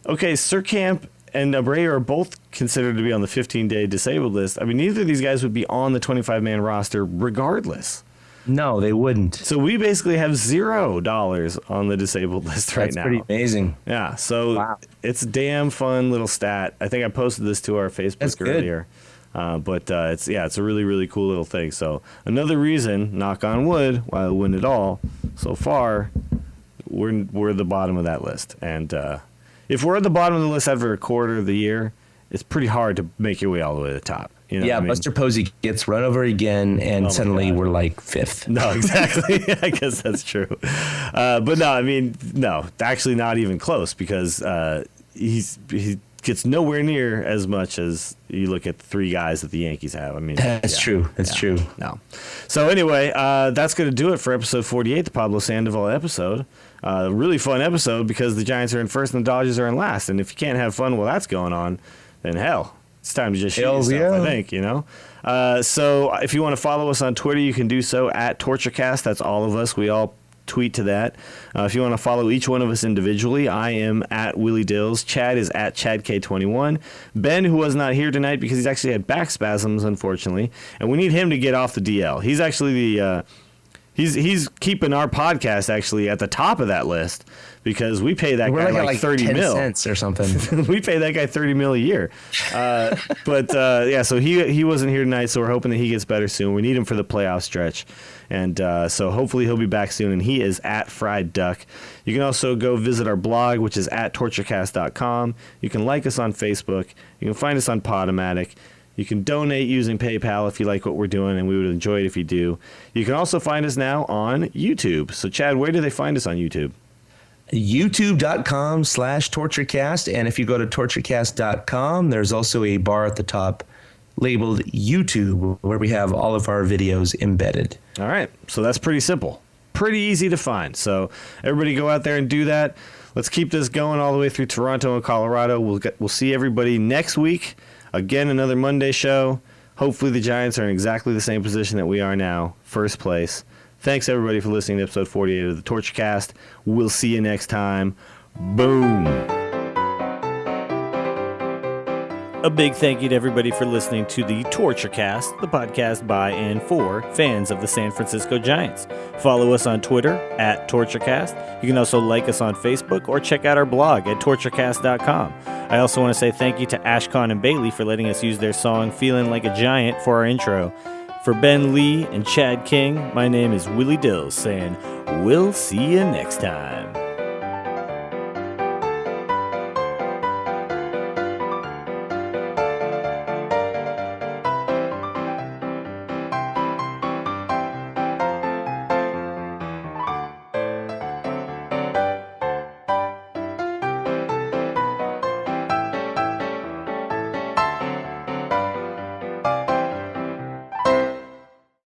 Speaker 3: okay, Surkamp and Abreu are both considered to be on the 15-day disabled list. I mean, neither of these guys would be on the 25-man roster regardless.
Speaker 4: No, they wouldn't.
Speaker 3: So we basically have $0 on the disabled list right now.
Speaker 4: That's pretty amazing.
Speaker 3: Yeah, so it's a damn fun little stat. I think I posted this to our Facebook earlier. But it's a really, really cool little thing. So another reason, knock on wood, why we win it all, so far, we're at the bottom of that list. And if we're at the bottom of the list after a quarter of the year, it's pretty hard to make your way all the way to the top. You know
Speaker 4: yeah,
Speaker 3: what I mean?
Speaker 4: Buster Posey gets run over again, and suddenly we're like 5th.
Speaker 3: No, exactly. I guess that's true. But no, I mean, no, actually not even close because he gets nowhere near as much as you look at the 3 guys that the Yankees have. I mean,
Speaker 4: that's true. That's true.
Speaker 3: No. So anyway, that's going to do it for episode 48, the Pablo Sandoval episode. Really fun episode because the Giants are in first and the Dodgers are in last. And if you can't have fun while that's going on, then hell. It's time to just shoot yourself, I think, you know? So if you want to follow us on Twitter, you can do so at TortureCast. That's all of us. We all tweet to that. If you want to follow each one of us individually, I am at Willie Dills. Chad is at ChadK21. Ben, who was not here tonight because he's actually had back spasms, unfortunately, and we need him to get off the DL. He's actually the... He's keeping our podcast actually at the top of that list because we pay that guy like 30
Speaker 4: 10
Speaker 3: mil.
Speaker 4: cents or something.
Speaker 3: We pay that guy 30 mil a year. So he wasn't here tonight, so we're hoping that he gets better soon. We need him for the playoff stretch. And so hopefully he'll be back soon, and he is at Fried Duck. You can also go visit our blog, which is at torturecast.com. You can like us on Facebook. You can find us on Podomatic. You can donate using PayPal if you like what we're doing, and we would enjoy it if you do. You can also find us now on YouTube. So, Chad, where do they find us on YouTube?
Speaker 4: YouTube.com/TortureCast. And if you go to torturecast.com, there's also a bar at the top labeled YouTube where we have all of our videos embedded.
Speaker 3: All right. So that's pretty simple. Pretty easy to find. So everybody go out there and do that. Let's keep this going all the way through Toronto and Colorado. We'll see everybody next week. Again, another Monday show. Hopefully the Giants are in exactly the same position that we are now, first place. Thanks, everybody, for listening to episode 48 of the TortureCast. We'll see you next time. Boom. A big thank you to everybody for listening to the TortureCast, the podcast by and for fans of the San Francisco Giants. Follow us on Twitter at TortureCast. You can also like us on Facebook or check out our blog at torturecast.com. I also want to say thank you to Ashcon and Bailey for letting us use their song Feeling Like a Giant for our intro. For Ben Lee and Chad King, my name is Willie Dills saying, we'll see you next time.